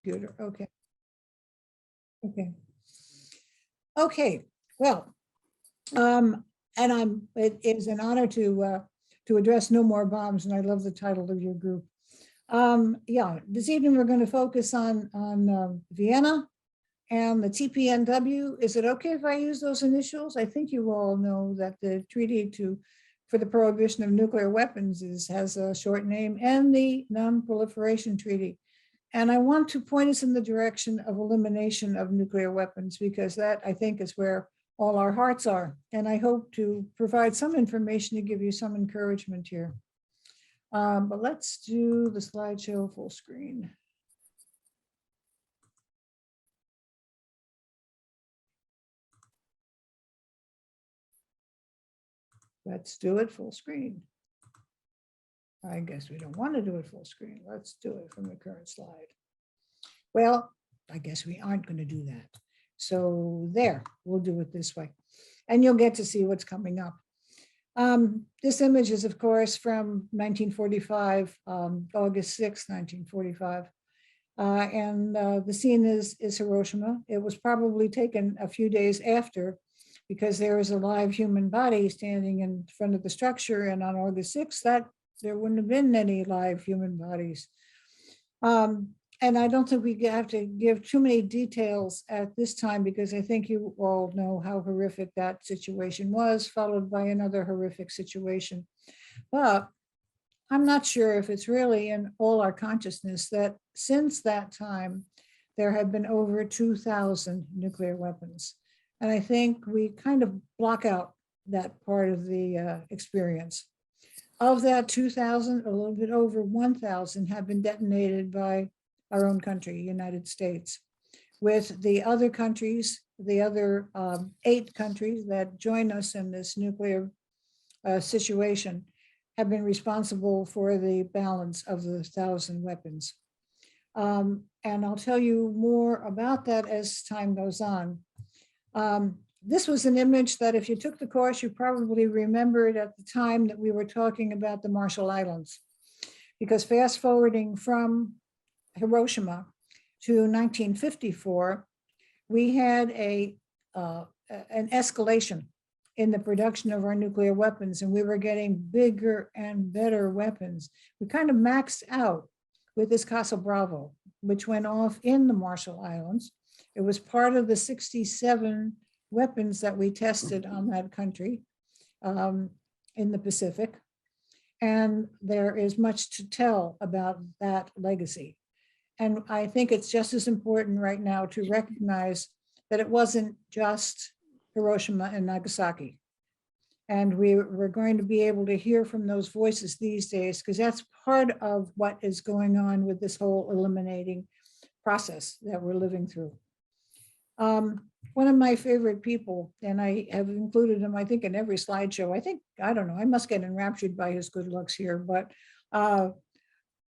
computer. Okay. Okay. Okay. Well, and it is an honor to address No More Bombs, and I love the title of your group. Yeah, this evening we're going to focus on Vienna and the TPNW. Is it okay if I use those initials? I think you all know that the treaty for the prohibition of nuclear weapons has a short name, and the Non-Proliferation Treaty. And I want to point us in the direction of elimination of nuclear weapons, because that, I think, is where all our hearts are. And I hope to provide some information to give you some encouragement here. But let's do the slideshow full screen. Let's do it full screen. I guess we don't want to do it full screen. Let's do it from the current slide. Well, I guess we aren't going to do that. So there, we'll do it this way. And you'll get to see what's coming up. This image is, of course, from 1945, August 6, 1945. And the scene is Hiroshima. It was probably taken a few days after, because there was a live human body standing in front of the structure. And on August 6th, there wouldn't have been any live human bodies. And I don't think we have to give too many details at this time, because I think you all know how horrific that situation was, followed by another horrific situation. But I'm not sure if it's really in all our consciousness that since that time, there have been over 2,000 nuclear weapons. And I think we kind of block out that part of the experience. Of that 2,000, a little bit over 1,000 have been detonated by our own country, United States, with the other countries, the other 8 countries that join us in this nuclear situation have been responsible for the balance of the 1,000 weapons. And I'll tell you more about that as time goes on. This was an image that if you took the course, you probably remembered at the time that we were talking about the Marshall Islands, because fast forwarding from Hiroshima to 1954, we had an escalation in the production of our nuclear weapons, and we were getting bigger and better weapons. We kind of maxed out with this Casa Bravo, which went off in the Marshall Islands. It was part of the 67 weapons that we tested on that country in the Pacific. And there is much to tell about that legacy. And I think it's just as important right now to recognize that it wasn't just Hiroshima and Nagasaki. And we're going to be able to hear from those voices these days, because that's part of what is going on with this whole eliminating process that we're living through. One of my favorite people, and I have included him, I think, in every slideshow. I don't know, I must get enraptured by his good looks here, but I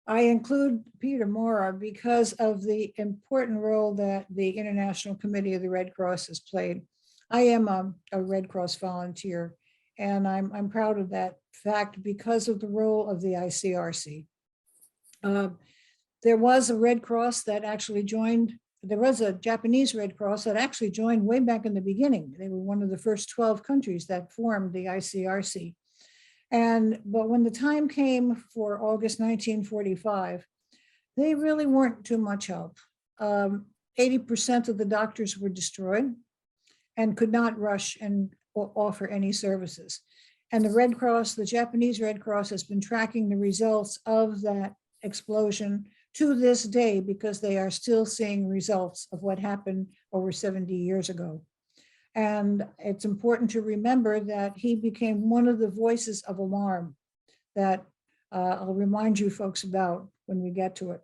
include Peter Maurer because of the important role that the International Committee of the Red Cross has played. I am a Red Cross volunteer, and I'm proud of that fact because of the role of the ICRC. There was a Red Cross that actually joined. There was a Japanese Red Cross that actually joined way back in the beginning. They were one of the first 12 countries that formed the ICRC. But when the time came for August 1945, they really weren't too much help. 80% of the doctors were destroyed and could not rush and offer any services. And the Red Cross, the Japanese Red Cross, has been tracking the results of that explosion to this day, because they are still seeing results of what happened over 70 years ago. And it's important to remember that he became one of the voices of alarm that I'll remind you folks about when we get to it.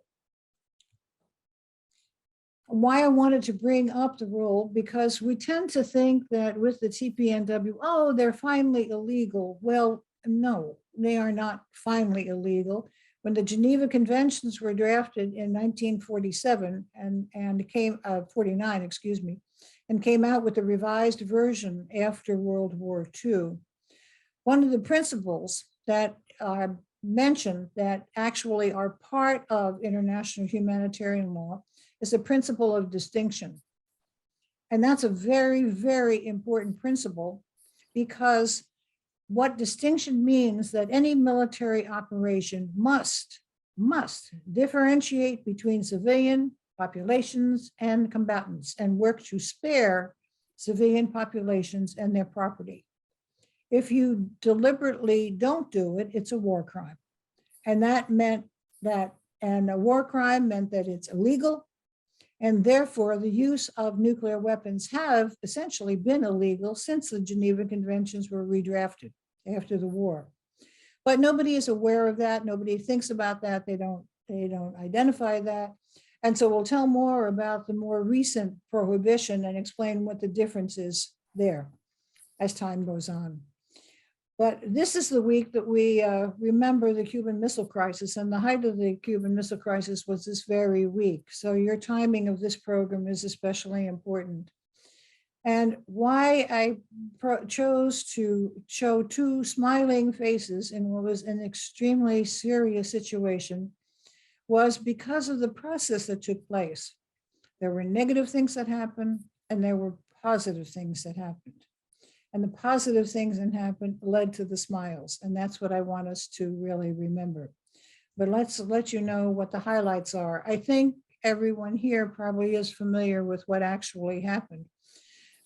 Why I wanted to bring up the role, because we tend to think that with the TPNW, oh, they're finally illegal. Well, no, they are not finally illegal. When the Geneva Conventions were drafted in 1947 and came 49, excuse me, and came out with a revised version after World War II, one of the principles that are mentioned that actually are part of international humanitarian law is the principle of distinction. And that's a very, very important principle, because what distinction means that any military operation must differentiate between civilian populations and combatants and work to spare civilian populations and their property. If you deliberately don't do it, it's a war crime. And that meant that, and a war crime meant that it's illegal. And therefore, the use of nuclear weapons have essentially been illegal since the Geneva Conventions were redrafted after the war. But nobody is aware of that. Nobody thinks about that. They don't identify that. And so we'll tell more about the more recent prohibition and explain what the difference is there as time goes on. But this is the week that we remember the Cuban Missile Crisis, and the height of the Cuban Missile Crisis was this very week. So your timing of this program is especially important. And why I chose to show two smiling faces in what was an extremely serious situation was because of the process that took place. There were negative things that happened, and there were positive things that happened. And the positive things that happened led to the smiles. And that's what I want us to really remember. But let's let you know what the highlights are. I think everyone here probably is familiar with what actually happened.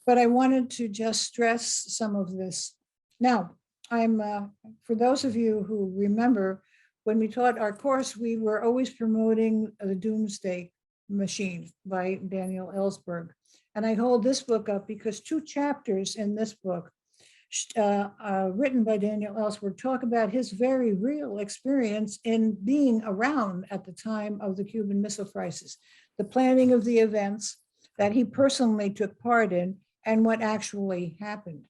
But I wanted to just stress some of this. Now, for those of you who remember, when we taught our course, we were always promoting The Doomsday Machine by Daniel Ellsberg. And I hold this book up because two chapters in this book written by Daniel Ellsberg talk about his very real experience in being around at the time of the Cuban Missile Crisis, the planning of the events that he personally took part in, and what actually happened.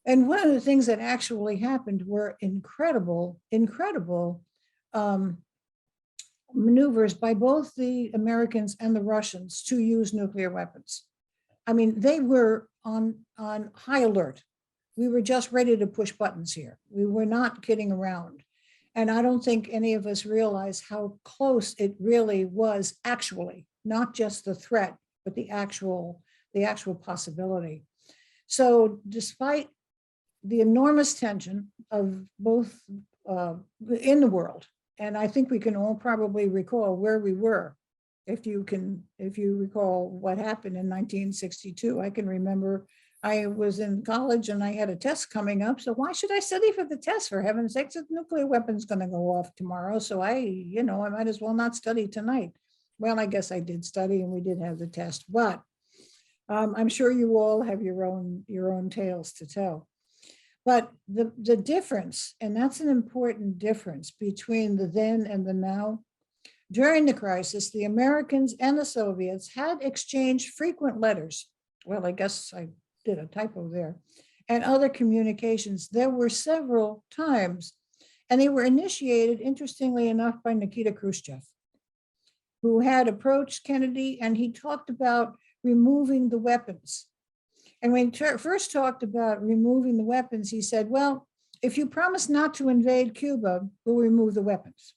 And one of the things that actually happened were incredible maneuvers by both the Americans and the Russians to use nuclear weapons. I mean, they were on high alert. We were just ready to push buttons here. We were not kidding around. And I don't think any of us realize how close it really was actually, not just the threat, but the actual possibility. So despite the enormous tension of both in the world, and I think we can all probably recall where we were. If you recall what happened in 1962, I can remember I was in college and I had a test coming up. So why should I study for the test? For heaven's sakes, the nuclear weapon's going to go off tomorrow. So I might as well not study tonight. Well, I guess I did study and we did have the test, but I'm sure you all have your own tales to tell. But the difference, and that's an important difference between the then and the now, during the crisis, the Americans and the Soviets had exchanged frequent letters. Well, I guess I did a typo there. And other communications. There were several times, and they were initiated, interestingly enough, by Nikita Khrushchev, who had approached Kennedy, and he talked about removing the weapons. And when he first talked about removing the weapons, he said, well, if you promise not to invade Cuba, we'll remove the weapons.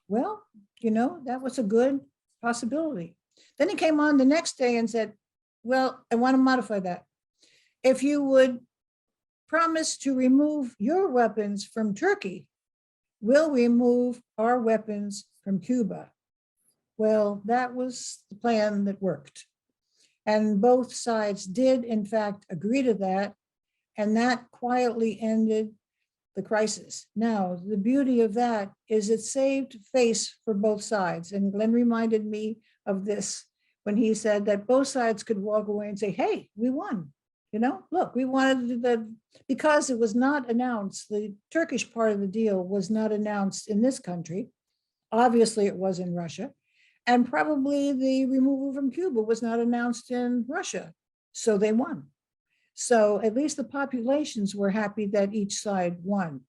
Well, that was a good possibility. Then he came on the next day and said, well, I want to modify that. If you would promise to remove your weapons from Turkey, we'll remove our weapons from Cuba. Well, that was the plan that worked. And both sides did, in fact, agree to that. And that quietly ended the crisis. Now, the beauty of that is it saved face for both sides. And Glenn reminded me of this when he said that both sides could walk away and say, hey, we won. Look, we wanted because it was not announced, the Turkish part of the deal was not announced in this country. Obviously, it was in Russia. And probably the removal from Cuba was not announced in Russia. So they won. So at least the populations were happy that each side won.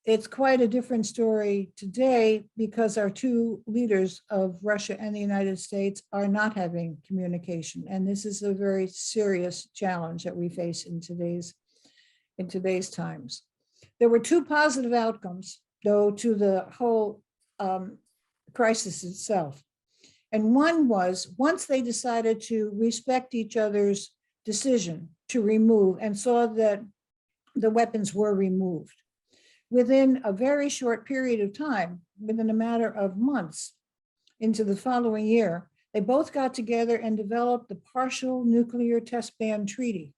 It's quite a different story today because our two leaders of Russia and the United States are not having communication. And this is a very serious challenge that we face in today's times. There were two positive outcomes, though, to the whole crisis itself. And one was, once they decided to respect each other's decision to remove and saw that the weapons were removed, within a very short period of time, within a matter of months into the following year, they both got together and developed the Partial Nuclear Test Ban Treaty.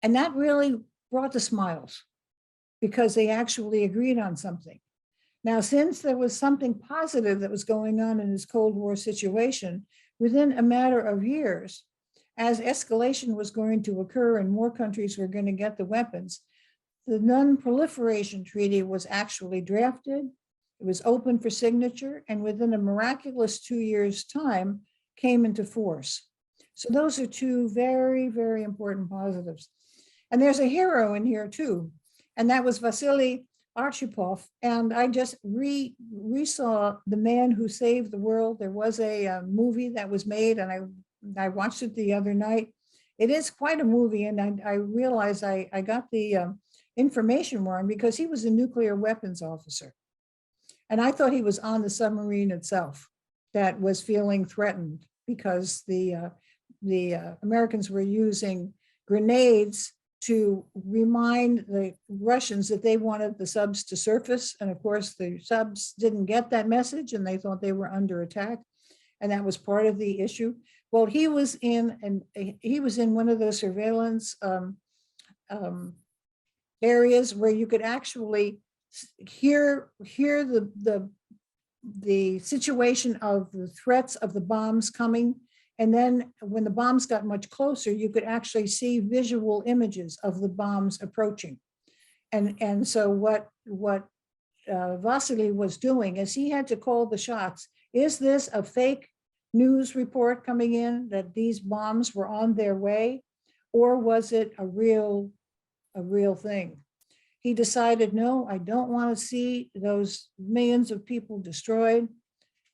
And that really brought the smiles because they actually agreed on something. Now, since there was something positive that was going on in this Cold War situation, within a matter of years, as escalation was going to occur and more countries were going to get the weapons, the Non-Proliferation Treaty was actually drafted. It was open for signature, and within a miraculous 2 years' time, came into force. So those are two very, very important positives. And there's a hero in here too, and that was Vasily Archipov. And I just re-saw The Man Who Saved the World. There was a movie that was made, and I watched it the other night. It is quite a movie, and I realized I got the information wrong because he was a nuclear weapons officer. And I thought he was on the submarine itself that was feeling threatened because the Americans were using grenades to remind the Russians that they wanted the subs to surface. And of course, the subs didn't get that message and they thought they were under attack. And that was part of the issue. Well, he was in one of those surveillance areas where you could actually hear the situation of the threats of the bombs coming. And then when the bombs got much closer, you could actually see visual images of the bombs approaching. And so what Vasily was doing is he had to call the shots. Is this a fake news report coming in that these bombs were on their way? Or was it a real thing? He decided, no, I don't want to see those millions of people destroyed.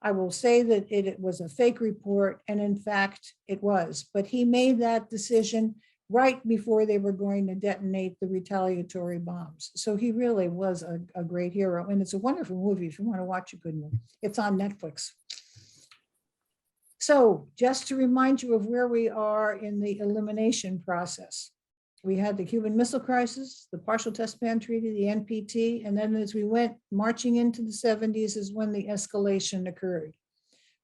I will say that it was a fake report, and in fact, it was. But he made that decision right before they were going to detonate the retaliatory bombs. So he really was a great hero, and it's a wonderful movie. If you want to watch a good one, it's on Netflix. So just to remind you of where we are in the elimination process. We had the Cuban Missile Crisis, the Partial Test Ban Treaty, the NPT, and then as we went marching into the 70s is when the escalation occurred.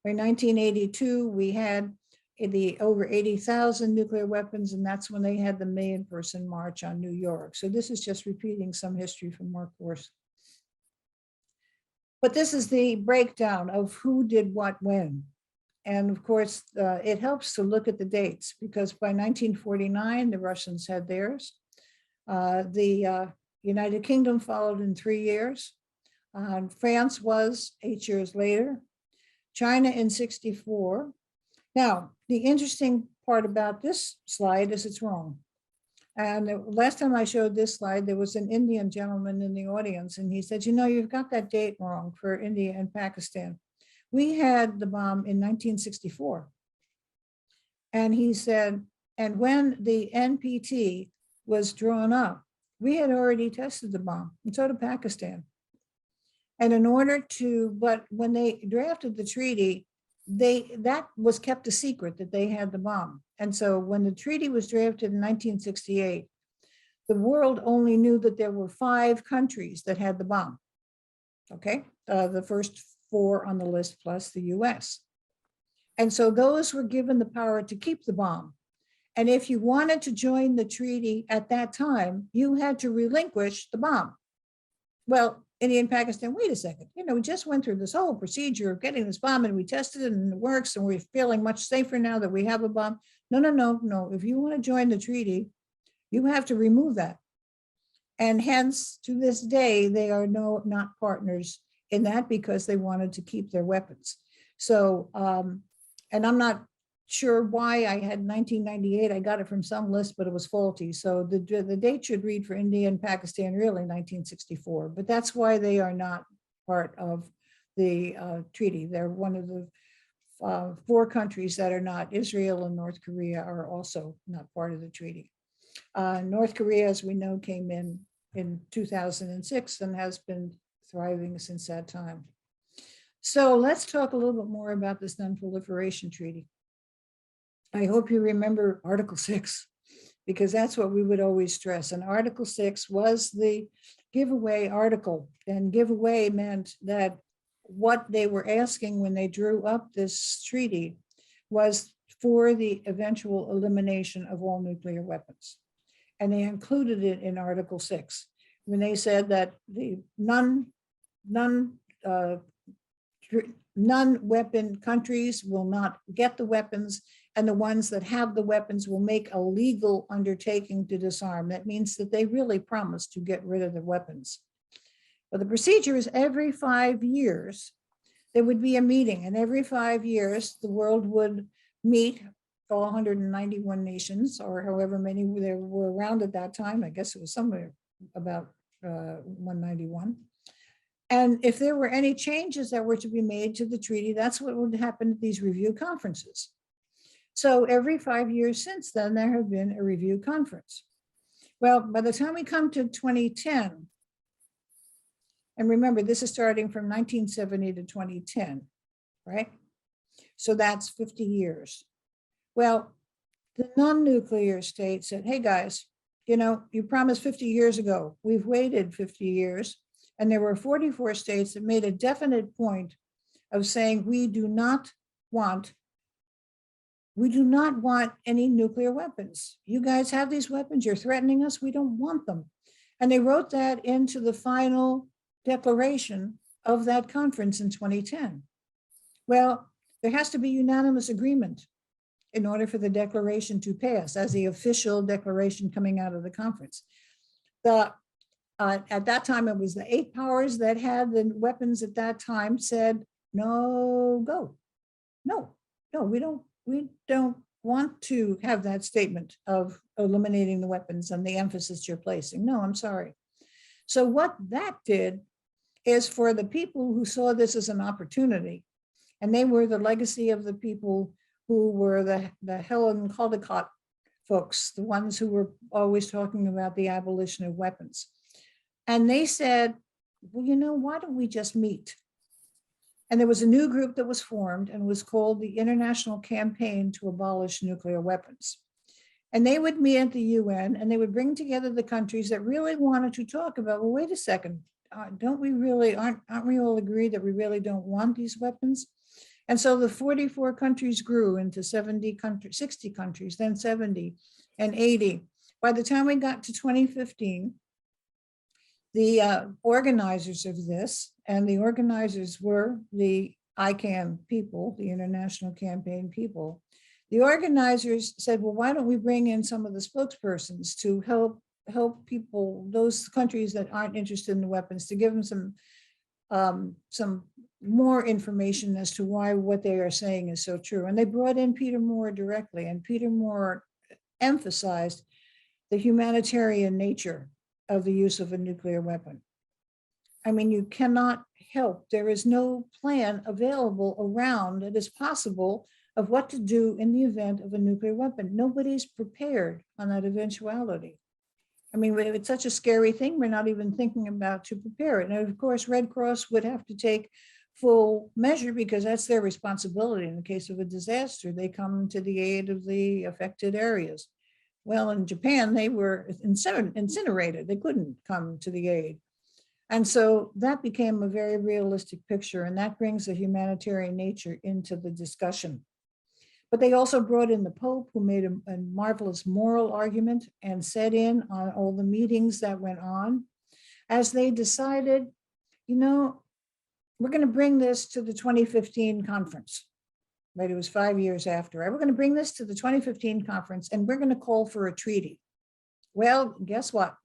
By 1982, we had the over 80,000 nuclear weapons, and that's when they had the 1 million person march on New York. So this is just repeating some history from our course. But this is the breakdown of who did what when. And of course, it helps to look at the dates because by 1949, the Russians had theirs. The United Kingdom followed in 3 years. France was 8 years later. China in 64. Now, the interesting part about this slide is it's wrong. And the last time I showed this slide, there was an Indian gentleman in the audience, and he said, you know, you've got that date wrong for India and Pakistan. We had the bomb in 1964. And he said, and when the NPT was drawn up, we had already tested the bomb, and so did Pakistan. And in order to, but when they drafted the treaty, that was kept a secret that they had the bomb. And so when the treaty was drafted in 1968, the world only knew that there were 5 countries that had the bomb. Okay, the first 4 on the list plus the US. And so those were given the power to keep the bomb. And if you wanted to join the treaty at that time, you had to relinquish the bomb. Well, India and Pakistan, wait a second, you know, we just went through this whole procedure of getting this bomb and we tested it and it works and we're feeling much safer now that we have a bomb. No. If you want to join the treaty, you have to remove that. And hence, to this day, they are not partners in that because they wanted to keep their weapons. So, and I'm not sure why I had 1998. I got it from some list, but it was faulty. So the date should read for India and Pakistan really 1964, but that's why they are not part of the treaty. They're one of the 4 countries that are not. Israel and North Korea are also not part of the treaty. North Korea, as we know, came in 2006 and has been thriving since that time. So let's talk a little bit more about this non-proliferation treaty. I hope you remember Article 6, because that's what we would always stress. And Article 6 was the giveaway article, and giveaway meant that what they were asking when they drew up this treaty was for the eventual elimination of all nuclear weapons. And they included it in Article 6 when they said that the non-weapon countries will not get the weapons, and the ones that have the weapons will make a legal undertaking to disarm. That means that they really promise to get rid of the weapons. But the procedure is every 5 years, there would be a meeting, and every 5 years, the world would meet, all 191 nations, or however many there were around at that time. I guess it was somewhere about 191. And if there were any changes that were to be made to the treaty, that's what would happen at these review conferences. So every 5 years since then, there have been a review conference. Well, by the time we come to 2010, and remember, this is starting from 1970 to 2010, right? So that's 50 years. Well, the non-nuclear states said, hey guys, you promised 50 years ago, we've waited 50 years. And there were 44 states that made a definite point of saying, we do not want any nuclear weapons. You guys have these weapons, you're threatening us, we don't want them. And they wrote that into the final declaration of that conference in 2010. Well, there has to be unanimous agreement in order for the declaration to pass as the official declaration coming out of the conference. At that time, it was the 8 powers that had the weapons at that time said, no, go. No, we don't want to have that statement of eliminating the weapons and the emphasis you're placing. No, I'm sorry. So what that did is for the people who saw this as an opportunity, and they were the legacy of the people who were the Helen Caldicott folks, the ones who were always talking about the abolition of weapons. And they said, well, why don't we just meet? And there was a new group that was formed and was called the International Campaign to Abolish Nuclear Weapons. And they would meet at the UN, and they would bring together the countries that really wanted to talk about, well, wait a second, aren't we all agreed that we really don't want these weapons? And so the 44 countries grew into 60 countries, then 70 and 80. By the time we got to 2015, the organizers of this, and the organizers were the ICAN people, the International Campaign people. The organizers said, well, why don't we bring in some of the spokespersons to help people, those countries that aren't interested in the weapons, to give them some more information as to why what they are saying is so true. And they brought in Peter Moore directly, and Peter Moore emphasized the humanitarian nature of the use of a nuclear weapon. I mean, you cannot help. There is no plan available around that is possible of what to do in the event of a nuclear weapon. Nobody's prepared on that eventuality. I mean, it's such a scary thing, we're not even thinking about to prepare it. And of course, Red Cross would have to take full measure because that's their responsibility. In the case of a disaster, they come to the aid of the affected areas. Well, in Japan, they were incinerated. They couldn't come to the aid. And so that became a very realistic picture, and that brings the humanitarian nature into the discussion. But they also brought in the Pope, who made a marvelous moral argument and set in on all the meetings that went on as they decided, we're going to bring this to the 2015 conference. Right, it was 5 years after. We're going to bring this to the 2015 conference, and we're going to call for a treaty. Well, guess what?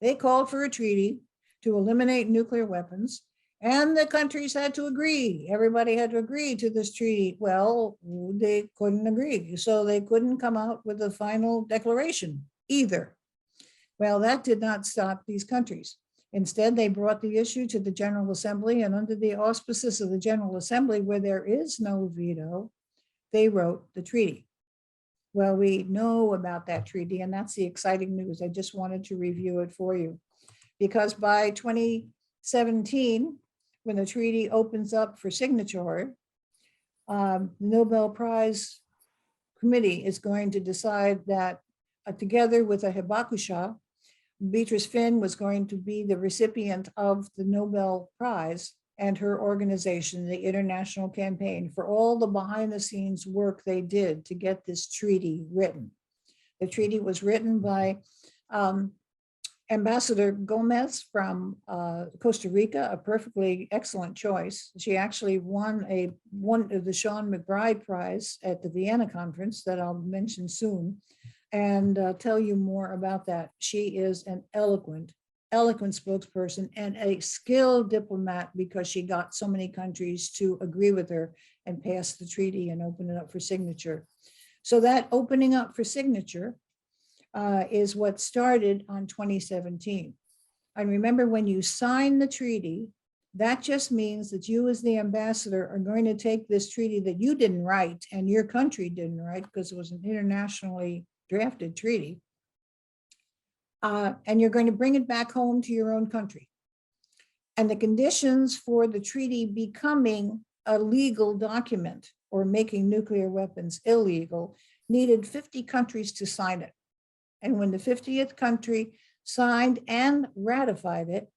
They called for a treaty to eliminate nuclear weapons, and the countries had to agree. Everybody had to agree to this treaty. Well, they couldn't agree, so they couldn't come out with a final declaration either. Well, that did not stop these countries. Instead, they brought the issue to the General Assembly, and under the auspices of the General Assembly, where there is no veto, they wrote the treaty. Well, we know about that treaty, and that's the exciting news. I just wanted to review it for you, because by 2017, when the treaty opens up for signature, the Nobel Prize Committee is going to decide that together with a hibakusha, Beatrice Finn was going to be the recipient of the Nobel Prize, and her organization, the International Campaign, for all the behind the scenes work they did to get this treaty written. The treaty was written by Ambassador Gomez from Costa Rica, a perfectly excellent choice. She actually won the Sean McBride Prize at the Vienna conference that I'll mention soon and tell you more about that. She is an eloquent spokesperson and a skilled diplomat because she got so many countries to agree with her and pass the treaty and open it up for signature. So that opening up for signature is what started on 2017. And remember, when you sign the treaty, that just means that you as the ambassador are going to take this treaty that you didn't write and your country didn't write because it was an internationally drafted treaty, and you're going to bring it back home to your own country. And the conditions for the treaty becoming a legal document or making nuclear weapons illegal needed 50 countries to sign it. And when the 50th country signed and ratified it,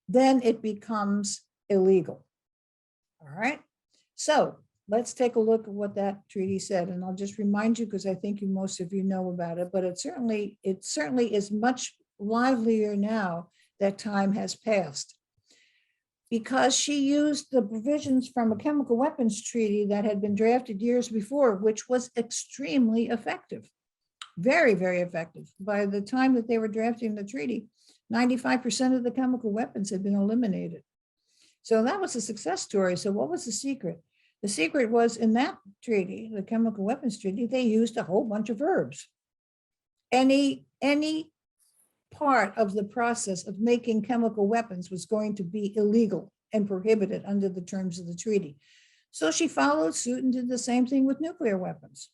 then it becomes illegal. All right. So let's take a look at what that treaty said. And I'll just remind you, because I think most of you know about it, but it certainly is much livelier now that time has passed. Because she used the provisions from a chemical weapons treaty that had been drafted years before, which was extremely effective, very, very effective. By the time that they were drafting the treaty, 95% of the chemical weapons had been eliminated. So that was a success story. So what was the secret? The secret was in that treaty, the chemical weapons treaty, they used a whole bunch of verbs. Any part of the process of making chemical weapons was going to be illegal and prohibited under the terms of the treaty. So she followed suit and did the same thing with nuclear weapons.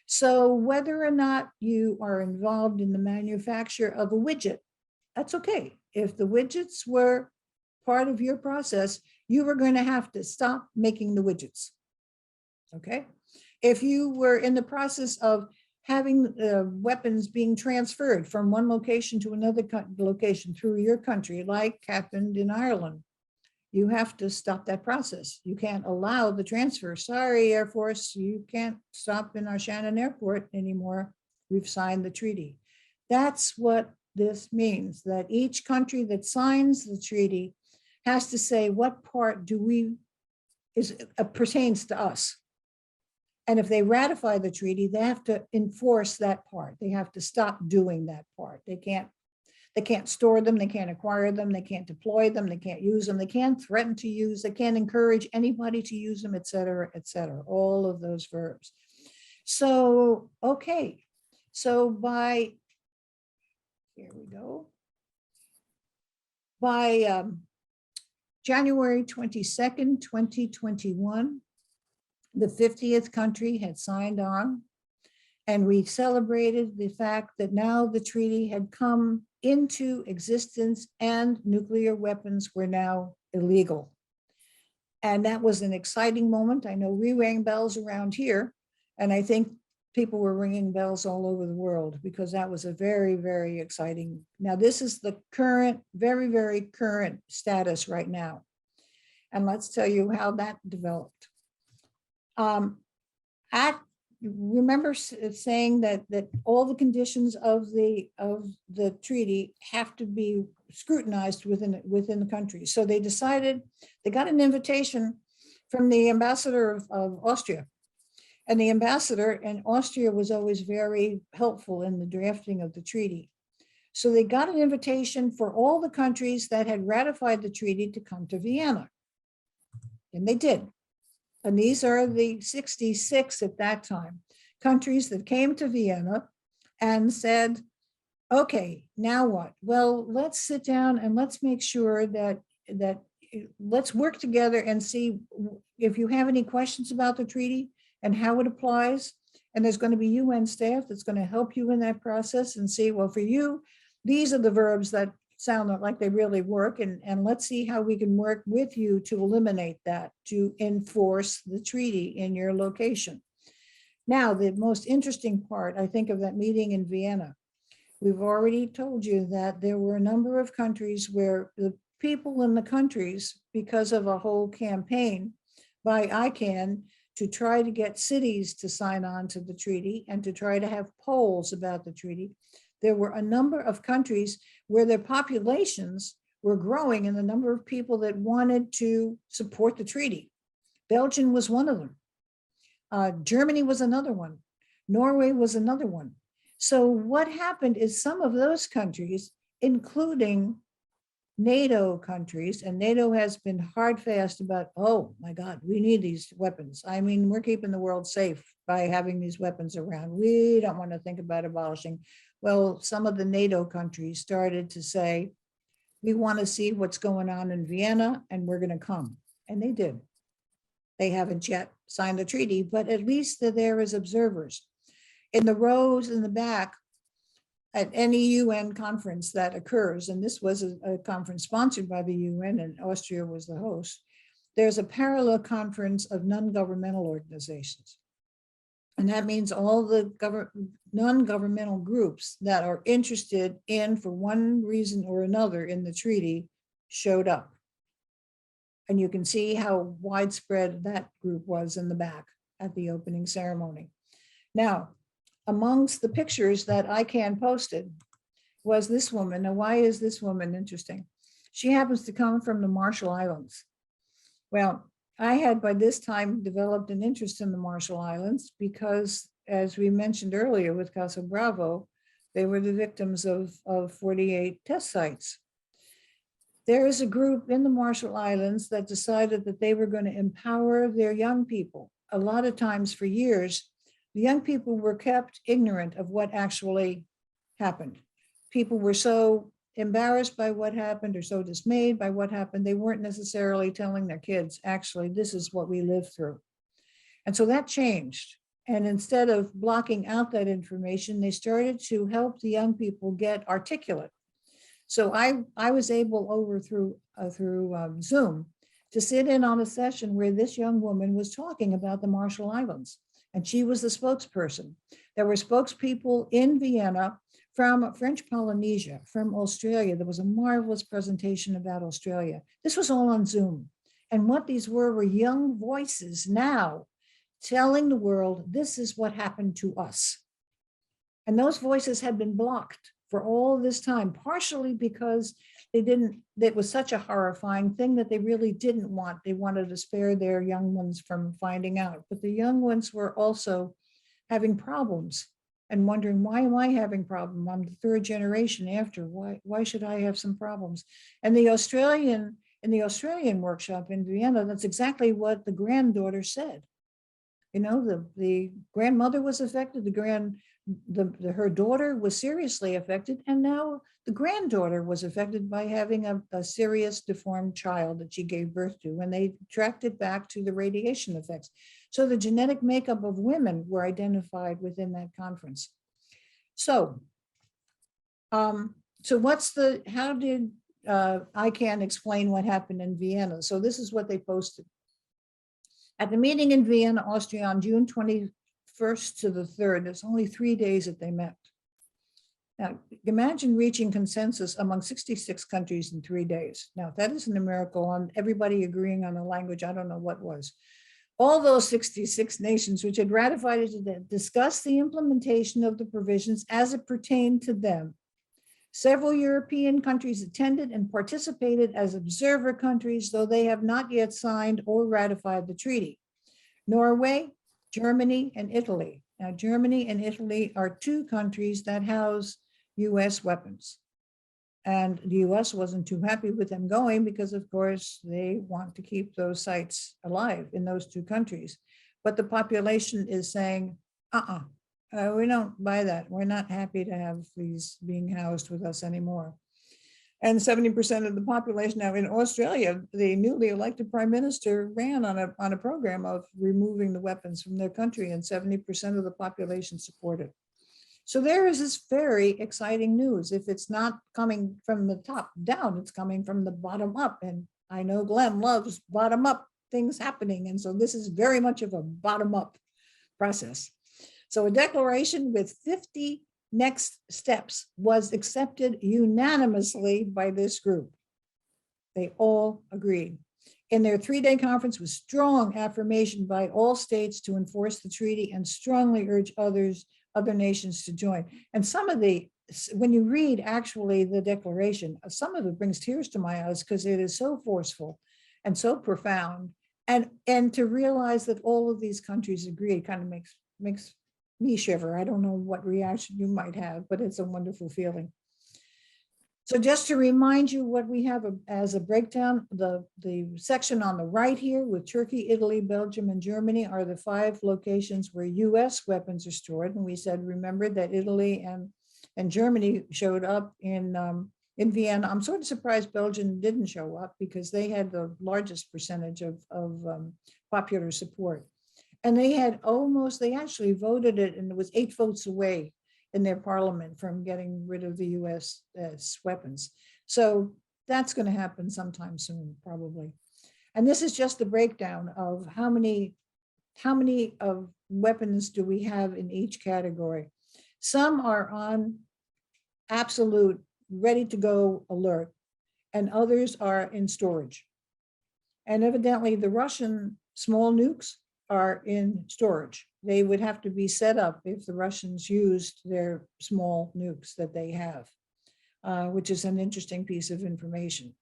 So whether or not you are involved in the manufacture of a widget, that's okay. If the widgets were part of your process, you were going to have to stop making the widgets. Okay. If you were in the process of having weapons being transferred from one location to another location through your country, like happened in Ireland, you have to stop that process. You can't allow the transfer. Sorry, Air Force, you can't stop in our Shannon Airport anymore. We've signed the treaty. That's what this means, that each country that signs the treaty has to say what part pertains to us. And if they ratify the treaty, they have to enforce that part. They have to stop doing that part. They can't store them, they can't acquire them, they can't deploy them, they can't use them, they can't threaten to use, they can't encourage anybody to use them, et cetera, all of those verbs. So, okay, so here we go. By January 22nd, 2021, the 50th country had signed on, and we celebrated the fact that now the treaty had come into existence and nuclear weapons were now illegal. And that was an exciting moment. I know we rang bells around here, and I think people were ringing bells all over the world because that was a very, very exciting. Now, this is the current, very, very current status right now. And let's tell you how that developed. Remember saying that all the conditions of the treaty have to be scrutinized within the country. So they decided, they got an invitation from the ambassador of Austria. And the ambassador in Austria was always very helpful in the drafting of the treaty. So they got an invitation for all the countries that had ratified the treaty to come to Vienna. And they did. And these are the 66 at that time, countries that came to Vienna and said, okay, now what? Well, let's sit down and let's make sure that let's work together and see if you have any questions about the treaty and how it applies. And there's going to be UN staff that's going to help you in that process and see, well, for you, these are the verbs that sound like they really work, and let's see how we can work with you to eliminate that, to enforce the treaty in your location. Now, the most interesting part, I think, of that meeting in Vienna, we've already told you that there were a number of countries where the people in the countries, because of a whole campaign by ICANN to try to get cities to sign on to the treaty and to try to have polls about the treaty, there were a number of countries where their populations were growing in the number of people that wanted to support the treaty. Belgium was one of them. Germany was another one. Norway was another one. So what happened is some of those countries, including NATO countries, and NATO has been hard fast about, oh my God, we need these weapons. I mean, we're keeping the world safe by having these weapons around. We don't want to think about abolishing. Well, some of the NATO countries started to say, we want to see what's going on in Vienna and we're going to come. And they did. They haven't yet signed the treaty, but at least they're there as observers. In the rows in the back, at any UN conference that occurs, and this was a conference sponsored by the UN and Austria was the host, there's a parallel conference of non-governmental organizations. And that means all the non-governmental groups that are interested in, for one reason or another in the treaty, showed up. And you can see how widespread that group was in the back at the opening ceremony. Now, amongst the pictures that ICANN posted was this woman. Now, why is this woman interesting? She happens to come from the Marshall Islands. Well, I had by this time developed an interest in the Marshall Islands because, as we mentioned earlier with Caso Bravo, they were the victims of 48 test sites. There is a group in the Marshall Islands that decided that they were going to empower their young people. A lot of times for years, the young people were kept ignorant of what actually happened. People were so embarrassed by what happened or so dismayed by what happened, they weren't necessarily telling their kids, actually, this is what we lived through. And so that changed. And instead of blocking out that information, they started to help the young people get articulate. So I was able through Zoom to sit in on a session where this young woman was talking about the Marshall Islands. And she was the spokesperson. There were spokespeople in Vienna from French Polynesia, from Australia. There was a marvelous presentation about Australia. This was all on Zoom. And what these were young voices now telling the world, this is what happened to us. And those voices had been blocked for all this time, partially because it was such a horrifying thing that they really didn't want. They wanted to spare their young ones from finding out. But the young ones were also having problems and wondering, why am I having problems? I'm the third generation after. Why should I have some problems? And in the Australian workshop in Vienna, that's exactly what the granddaughter said. You know, the grandmother was affected, her daughter was seriously affected, and now the granddaughter was affected by having a serious deformed child that she gave birth to, and they tracked it back to the radiation effects. So the genetic makeup of women were identified within that conference. So, how did ICANN explain what happened in Vienna? So this is what they posted. At the meeting in Vienna, Austria, on June 21st to the 3rd, there's only 3 days that they met. Now, imagine reaching consensus among 66 countries in 3 days. Now, if that isn't a miracle on everybody agreeing on a language, I don't know what was. All those 66 nations which had ratified it discussed the implementation of the provisions as it pertained to them. Several European countries attended and participated as observer countries, though they have not yet signed or ratified the treaty. Norway, Germany, and Italy. Now, Germany and Italy are two countries that house US weapons. And the US wasn't too happy with them going because, of course, they want to keep those sites alive in those two countries. But the population is saying, we don't buy that. We're not happy to have these being housed with us anymore. And 70% of the population now in Australia, the newly elected prime minister ran on a program of removing the weapons from their country, and 70% of the population supported. So there is this very exciting news. If it's not coming from the top down, it's coming from the bottom up. And I know Glenn loves bottom up things happening. And so this is very much of a bottom up process. So a declaration with 50 next steps was accepted unanimously by this group. They all agreed. In their 3-day conference with strong affirmation by all states to enforce the treaty and strongly urge other nations to join. And some of the, when you read actually the declaration, some of it brings tears to my eyes because it is so forceful and so profound. And to realize that all of these countries agree, it kind of makes me shiver. I don't know what reaction you might have, but it's a wonderful feeling. So just to remind you what we have as a breakdown, the section on the right here with Turkey, Italy, Belgium, and Germany are the 5 locations where US weapons are stored. And we said, remember that Italy and Germany showed up in Vienna. I'm sort of surprised Belgium didn't show up because they had the largest percentage of popular support. And they actually voted it, and it was 8 votes away in their parliament from getting rid of the US weapons. So that's going to happen sometime soon, probably. And this is just the breakdown of how many of weapons do we have in each category. Some are on absolute ready to go alert, and others are in storage. And evidently the Russian small nukes are in storage. They would have to be set up if the Russians used their small nukes that they have, which is an interesting piece of information.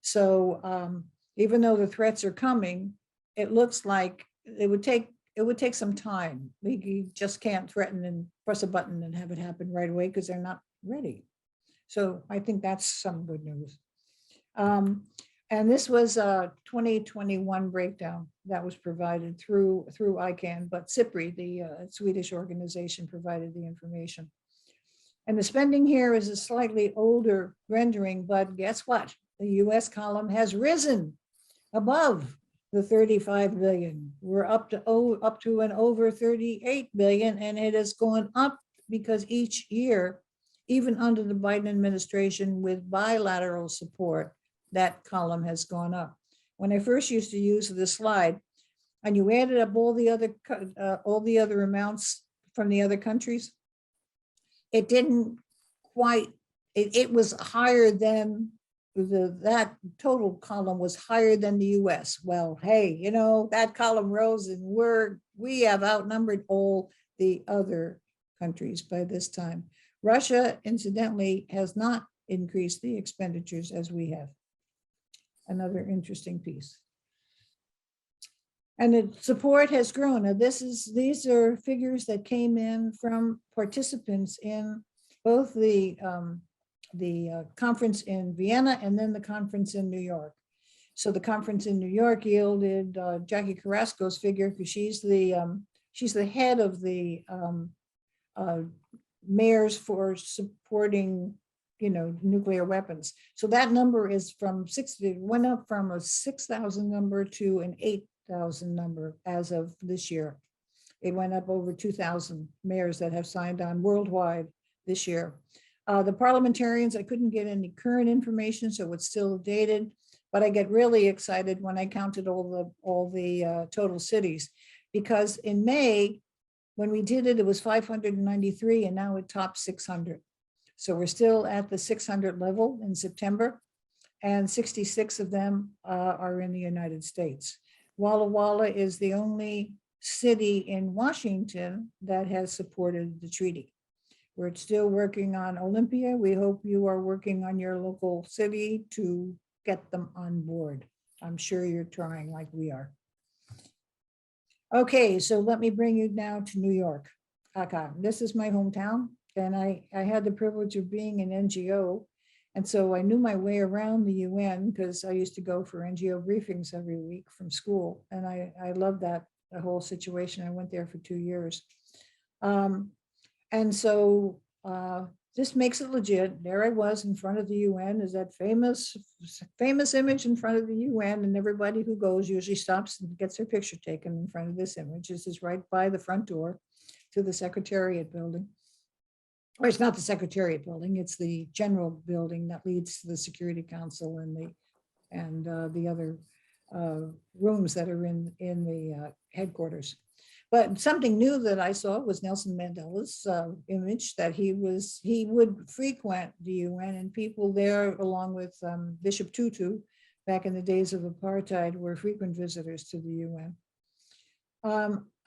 So even though the threats are coming, it looks like it would take some time. We just can't threaten and press a button and have it happen right away because they're not ready. So I think that's some good news. And this was a 2021 breakdown that was provided through ICANN, but SIPRI, the Swedish organization, provided the information. And the spending here is a slightly older rendering, but guess what? The US column has risen above the 35 billion. We're up to an over 38 billion, and it has gone up because each year, even under the Biden administration with bilateral support, that column has gone up. When I first used to use this slide, and you added up all the other amounts from the other countries, it didn't quite. It was higher than that total column was higher than the U.S. Well, hey, you know, that column rose, and we have outnumbered all the other countries by this time. Russia, incidentally, has not increased the expenditures as we have. Another interesting piece. And the support has grown. Now these are figures that came in from participants in both the conference in Vienna and then the conference in New York. So the conference in New York yielded Jackie Carrasco's figure, because she's the head of the mayors for supporting, you know, nuclear weapons. So that number is it went up from a 6,000 number to an 8,000 number as of this year. It went up over 2,000 mayors that have signed on worldwide this year. The parliamentarians, I couldn't get any current information, so it's still dated, but I get really excited when I counted all the total cities, because in May, when we did it, it was 593, and now it topped 600. So we're still at the 600 level in September, and 66 of them are in the United States. Walla Walla is the only city in Washington that has supported the treaty. We're still working on Olympia. We hope you are working on your local city to get them on board. I'm sure you're trying like we are. Okay, so let me bring you now to New York. This is my hometown, and I had the privilege of being an NGO. And so I knew my way around the UN because I used to go for NGO briefings every week from school. And I loved the whole situation. I went there for 2 years. And so this makes it legit. There I was in front of the UN, is that famous image in front of the UN, and everybody who goes usually stops and gets their picture taken in front of this image. This is right by the front door to the Secretariat building. or it's not the Secretariat building, it's the general building that leads to the Security Council and the other rooms that are in the headquarters. But something new that I saw was Nelson Mandela's image that he would frequent the UN, and people there, along with Bishop Tutu, back in the days of apartheid, were frequent visitors to the UN.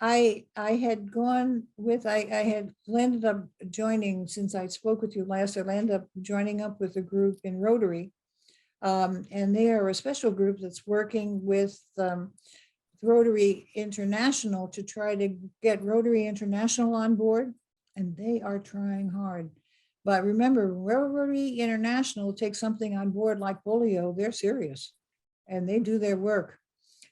I had gone with, I had landed up joining, since I spoke with you last, I landed up joining up with a group in Rotary. And they are a special group that's working with Rotary International to try to get Rotary International on board, and they are trying hard. But remember, Rotary International takes something on board like polio, they're serious and they do their work.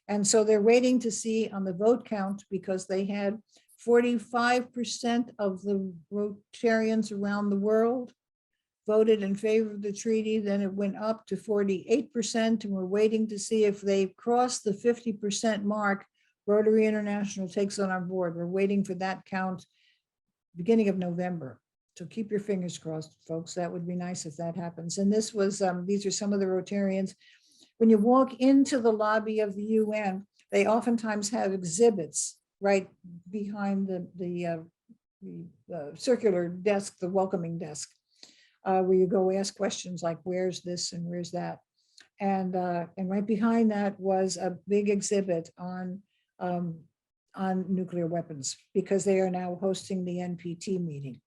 And so they're waiting to see on the vote count, because they had 45% of the Rotarians around the world voted in favor of the treaty. Then it went up to 48%, and we're waiting to see if they cross the 50% mark. Rotary International takes it on board. We're waiting for that count beginning of November. So keep your fingers crossed, folks. That would be nice if that happens. And this was, these are some of the Rotarians. When you walk into the lobby of the UN, they oftentimes have exhibits right behind the circular desk, the welcoming desk, where you go ask questions like, where's this and where's that? And right behind that was a big exhibit on nuclear weapons, because they are now hosting the NPT meeting.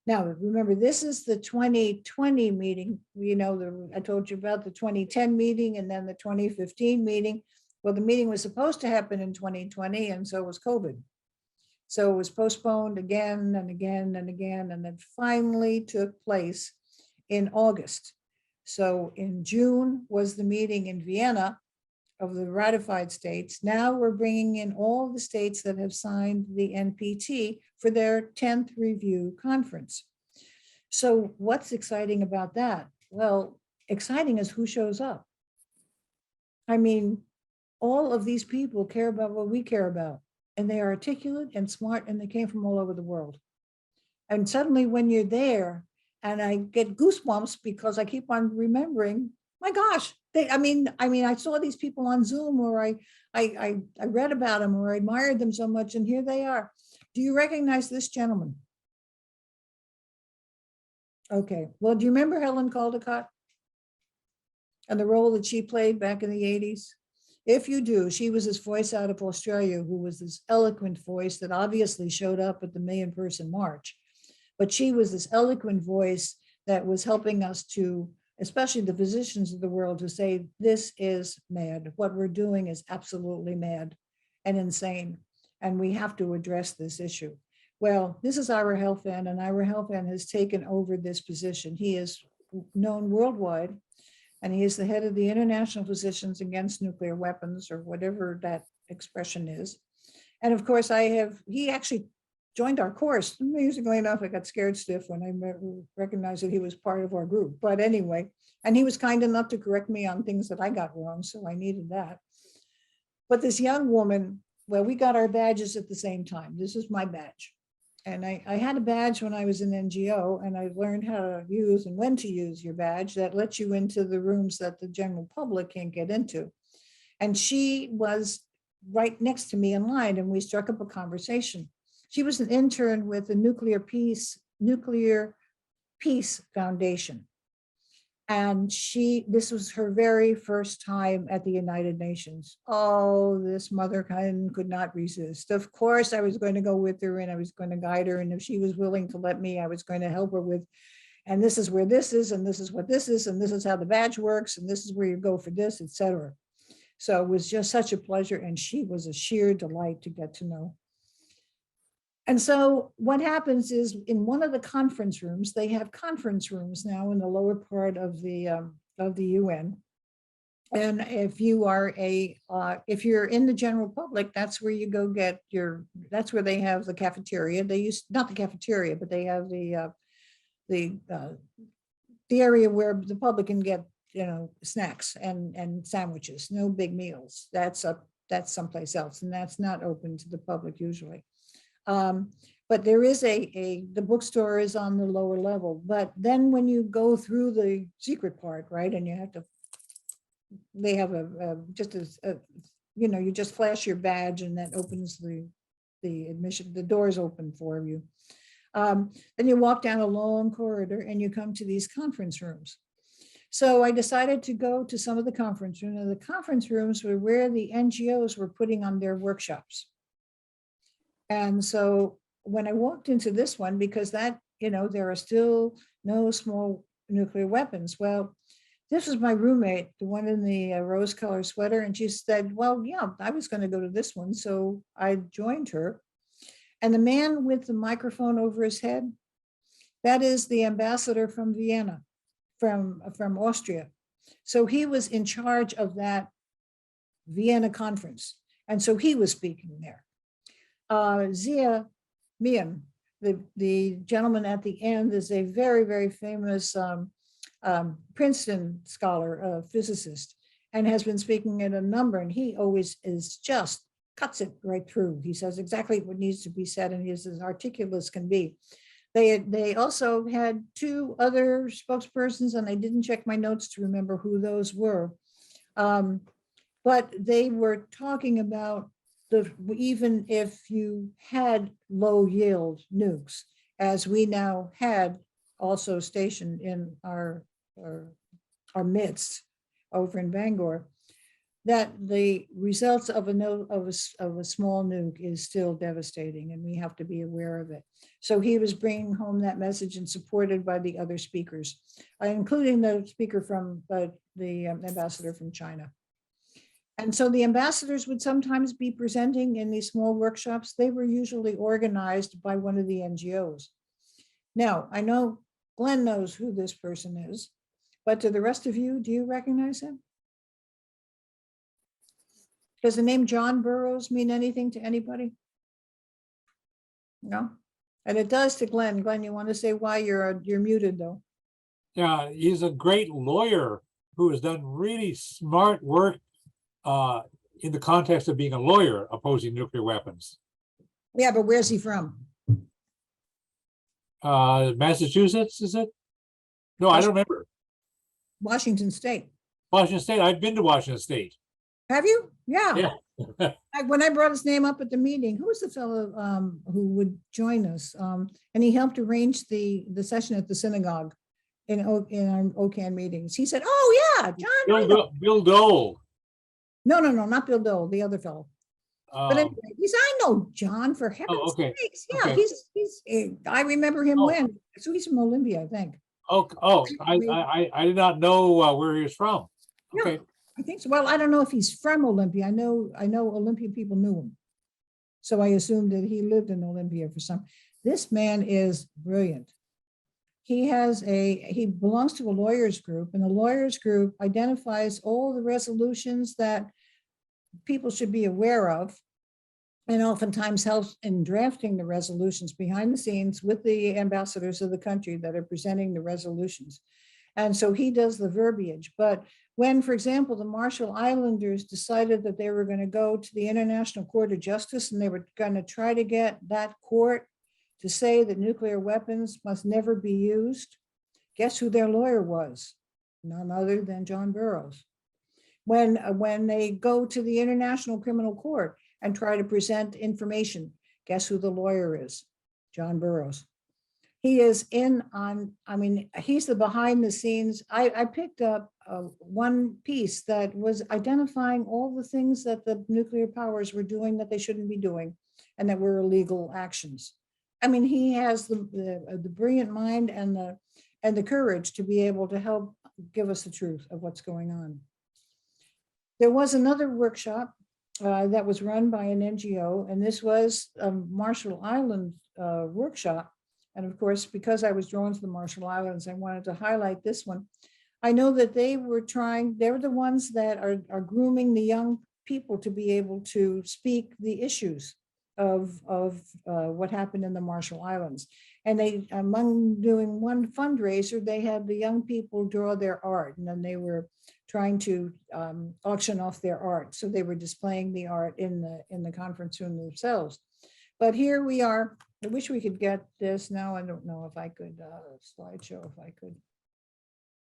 Now, remember, this is the 2020 meeting. You know, I told you about the 2010 meeting and then the 2015 meeting. Well, the meeting was supposed to happen in 2020, and so was COVID. So it was postponed again and again and again, and it finally took place in August. So in June was the meeting in Vienna of the ratified states. Now we're bringing in all the states that have signed the NPT for their 10th review conference. So what's exciting about that? Well, exciting is who shows up. I mean, all of these people care about what we care about, and they are articulate and smart, and they came from all over the world. And suddenly when you're there, and I get goosebumps because I keep on remembering, my gosh, I mean, I saw these people on Zoom, or I read about them, or I admired them so much, and here they are. Do you recognize this gentleman? Okay, well, do you remember Helen Caldicott and the role that she played back in the 80s? If you do, she was this voice out of Australia who was this eloquent voice that obviously showed up at the million-person march. But she was this eloquent voice that was helping us to, especially the physicians of the world, to say, this is mad. What we're doing is absolutely mad and insane, and we have to address this issue. Well, this is Ira Helfand, and Ira Helfand has taken over this position. He is known worldwide, and he is the head of the International Physicians Against Nuclear Weapons, or whatever that expression is. And of course, he actually joined our course. Amusingly enough, I got scared stiff when I recognized that he was part of our group. But anyway, and he was kind enough to correct me on things that I got wrong, so I needed that. But this young woman, well, we got our badges at the same time. This is my badge. And I had a badge when I was in NGO, and I learned how to use and when to use your badge that lets you into the rooms that the general public can't get into. And she was right next to me in line, and we struck up a conversation. She was an intern with the Nuclear Peace Foundation. And this was her very first time at the United Nations. Oh, this mother could not resist. Of course, I was going to go with her, and I was going to guide her. And if she was willing to let me, I was going to help her with, and this is where this is, and this is what this is, and this is how the badge works, and this is where you go for this, etc. So it was just such a pleasure. And she was a sheer delight to get to know. And so what happens is, in one of the conference rooms, they have conference rooms now in the lower part of the UN. And if you are if you're in the general public, that's where you go get that's where they have the cafeteria. They not the cafeteria, but they have the area where the public can get, snacks and sandwiches, no big meals. That's someplace else, and that's not open to the public usually. But there is the bookstore is on the lower level. But then when you go through the secret part, right, and you have to, they have just you just flash your badge and that opens the admission, the doors open for you. Then you walk down a long corridor and you come to these conference rooms. So I decided to go to some of the conference rooms. And the conference rooms were where the NGOs were putting on their workshops. And so when I walked into this one, because that, there are still no small nuclear weapons. Well, this was my roommate, the one in the rose-colored sweater, and she said, well, yeah, I was going to go to this one. So I joined her. And the man with the microphone over his head, that is the ambassador from Vienna, from Austria. So he was in charge of that Vienna conference. And so he was speaking there. Zia Mian, the gentleman at the end, is a very, very famous Princeton scholar, physicist, and has been speaking at a number, and he always is just cuts it right through. He says exactly what needs to be said, and he's as articulate as can be. They also had two other spokespersons, and I didn't check my notes to remember who those were. But they were talking about even if you had low yield nukes, as we now had also stationed in our midst over in Bangor, that the results of a small nuke is still devastating, and we have to be aware of it. So he was bringing home that message, and supported by the other speakers, including the speaker from the ambassador from China. And so the ambassadors would sometimes be presenting in these small workshops. They were usually organized by one of the NGOs. Now, I know Glenn knows who this person is, but to the rest of you, do you recognize him? Does the name John Burroughs mean anything to anybody? No? And it does to Glenn. Glenn, you want to say why you're muted though? Yeah, he's a great lawyer who has done really smart work in the context of being a lawyer opposing nuclear weapons. Yeah, but where's he from? Massachusetts, is it? No, I don't remember. Washington State. Washington State. I've been to Washington State. Have you? Yeah. Yeah. When I brought his name up at the meeting, who was the fellow who would join us? And he helped arrange the session at the synagogue in our OCAN meetings. He said, "Oh yeah, John." Bill Dole. No, not Bill Dole, the other fellow. But anyway, I know John, for heaven's sakes. Yeah, okay. he's I remember him when. So he's from Olympia, I think. I did not know where he was from. Okay. Yeah, I think so. Well, I don't know if he's from Olympia. I know Olympia people knew him. So I assumed that he lived in Olympia for some. This man is brilliant. He belongs to a lawyers group, and the lawyers group identifies all the resolutions that people should be aware of, and oftentimes helps in drafting the resolutions behind the scenes with the ambassadors of the country that are presenting the resolutions. And so he does the verbiage. But when, for example, the Marshall Islanders decided that they were going to go to the International Court of Justice, and they were going to try to get that court to say that nuclear weapons must never be used, guess who their lawyer was? None other than John Burroughs. When they go to the International Criminal Court and try to present information, guess who the lawyer is? John Burroughs. He is he's the behind the scenes. I picked up one piece that was identifying all the things that the nuclear powers were doing that they shouldn't be doing, and that were illegal actions. I mean, he has the brilliant mind and the courage to be able to help give us the truth of what's going on. There was another workshop that was run by an NGO, and this was a Marshall Islands workshop. And of course, because I was drawn to the Marshall Islands, I wanted to highlight this one. I know that they're the ones that are grooming the young people to be able to speak the issues of what happened in the Marshall Islands. And they, among doing one fundraiser, they had the young people draw their art, and then they were trying to auction off their art. So they were displaying the art in the conference room themselves. But here we are. I wish we could get this. Now I don't know if I could, slideshow, if I could.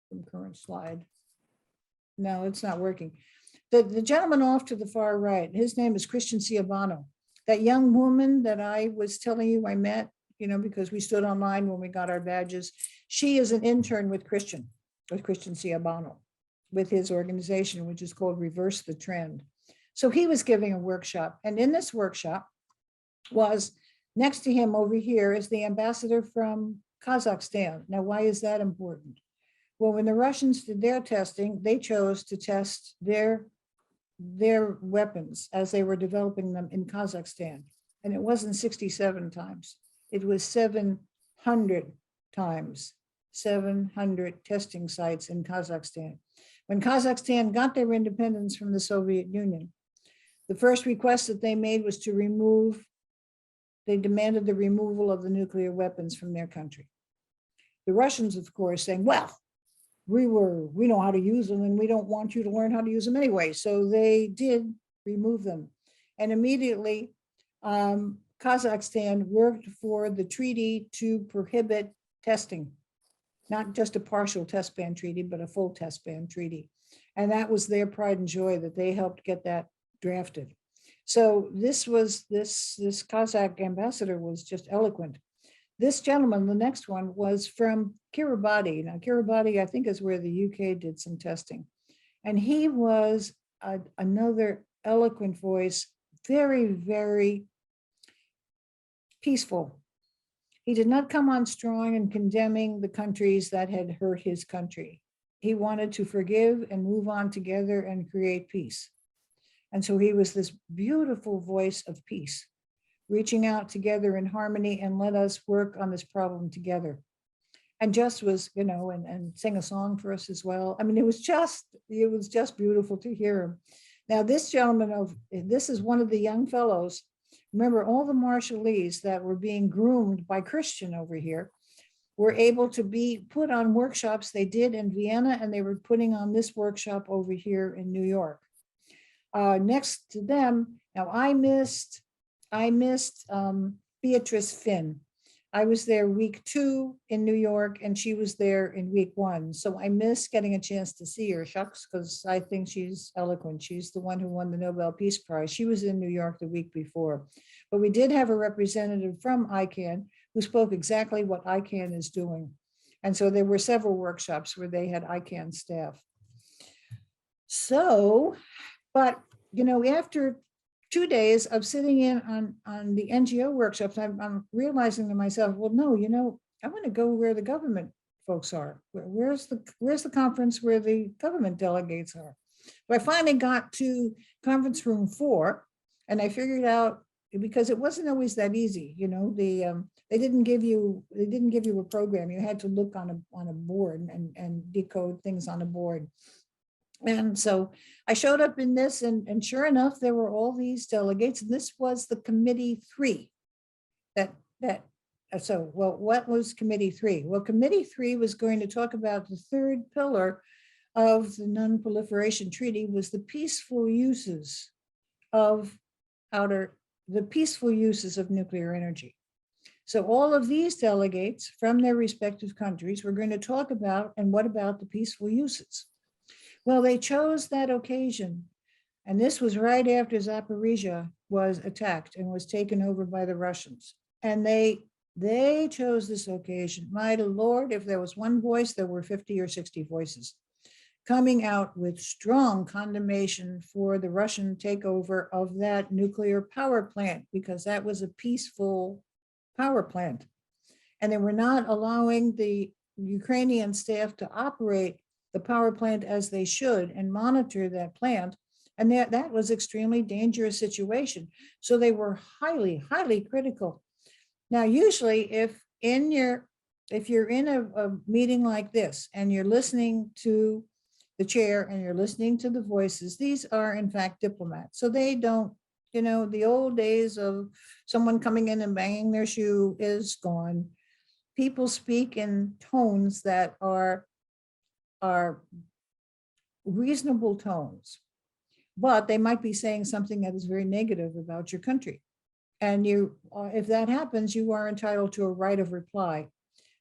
From current slide. No, it's not working. The gentleman off to the far right, his name is Christian Ciabano. That young woman that I was telling you I met, because we stood online when we got our badges. She is an intern with Christian Ciabano, with his organization, which is called Reverse the Trend. So he was giving a workshop, and in this workshop was next to him over here is the ambassador from Kazakhstan. Now, why is that important? Well, when the Russians did their testing, they chose to test their weapons as they were developing them in Kazakhstan. And it wasn't 67 times, it was 700 times, 700 testing sites in Kazakhstan. When Kazakhstan got their independence from the Soviet Union, the first request that they made was they demanded the removal of the nuclear weapons from their country. The Russians, of course, saying, well, we know how to use them and we don't want you to learn how to use them anyway. So they did remove them. And immediately, Kazakhstan worked for the treaty to prohibit testing, not just a partial test ban treaty, but a full test ban treaty. And that was their pride and joy that they helped get that drafted. So this Kazakh ambassador was just eloquent. This gentleman, the next one, was from Kiribati. Now, Kiribati, I think, is where the UK did some testing. And he was another eloquent voice, very, very peaceful. He did not come on strong in condemning the countries that had hurt his country. He wanted to forgive and move on together and create peace. And so he was this beautiful voice of peace, reaching out together in harmony and let us work on this problem together. And just was, and sang a song for us as well. I mean, it was just beautiful to hear him. Now, this gentleman this is one of the young fellows. Remember, all the Marshallese that were being groomed by Christian over here were able to be put on workshops they did in Vienna, and they were putting on this workshop over here in New York. Next to them, now I missed Beatrice Finn. I was there week 2 in New York, and she was there in week 1. So I missed getting a chance to see her, shucks, because I think she's eloquent. She's the one who won the Nobel Peace Prize. She was in New York the week before. But we did have a representative from ICANN who spoke exactly what ICANN is doing. And so there were several workshops where they had ICANN staff. So, but, after 2 days of sitting in on the NGO workshops, I'm realizing to myself, well, no, I want to go where the government folks are. Where's the conference where the government delegates are? So I finally got to conference room 4, and I figured out, because it wasn't always that easy, they didn't give you a program. You had to look on a board and decode things on a board. And so I showed up in this, and sure enough, there were all these delegates, and this was the committee 3. What was committee 3? Well, committee 3 was going to talk about the 3rd pillar of the Non-Proliferation Treaty, was the peaceful uses of nuclear energy. So all of these delegates from their respective countries were going to talk about, and what about the peaceful uses? Well, they chose that occasion, and this was right after Zaporizhia was attacked and was taken over by the Russians. And they chose this occasion. My Lord, if there was one voice, there were 50 or 60 voices coming out with strong condemnation for the Russian takeover of that nuclear power plant, because that was a peaceful power plant. And they were not allowing the Ukrainian staff to operate the power plant as they should and monitor that plant. And that was extremely dangerous situation. So they were highly, highly critical. Now, usually if you're in a meeting like this and you're listening to the chair and you're listening to the voices, these are in fact diplomats. So they don't, the old days of someone coming in and banging their shoe is gone. People speak in tones that are reasonable tones, but they might be saying something that is very negative about your country. And you, if that happens, you are entitled to a right of reply.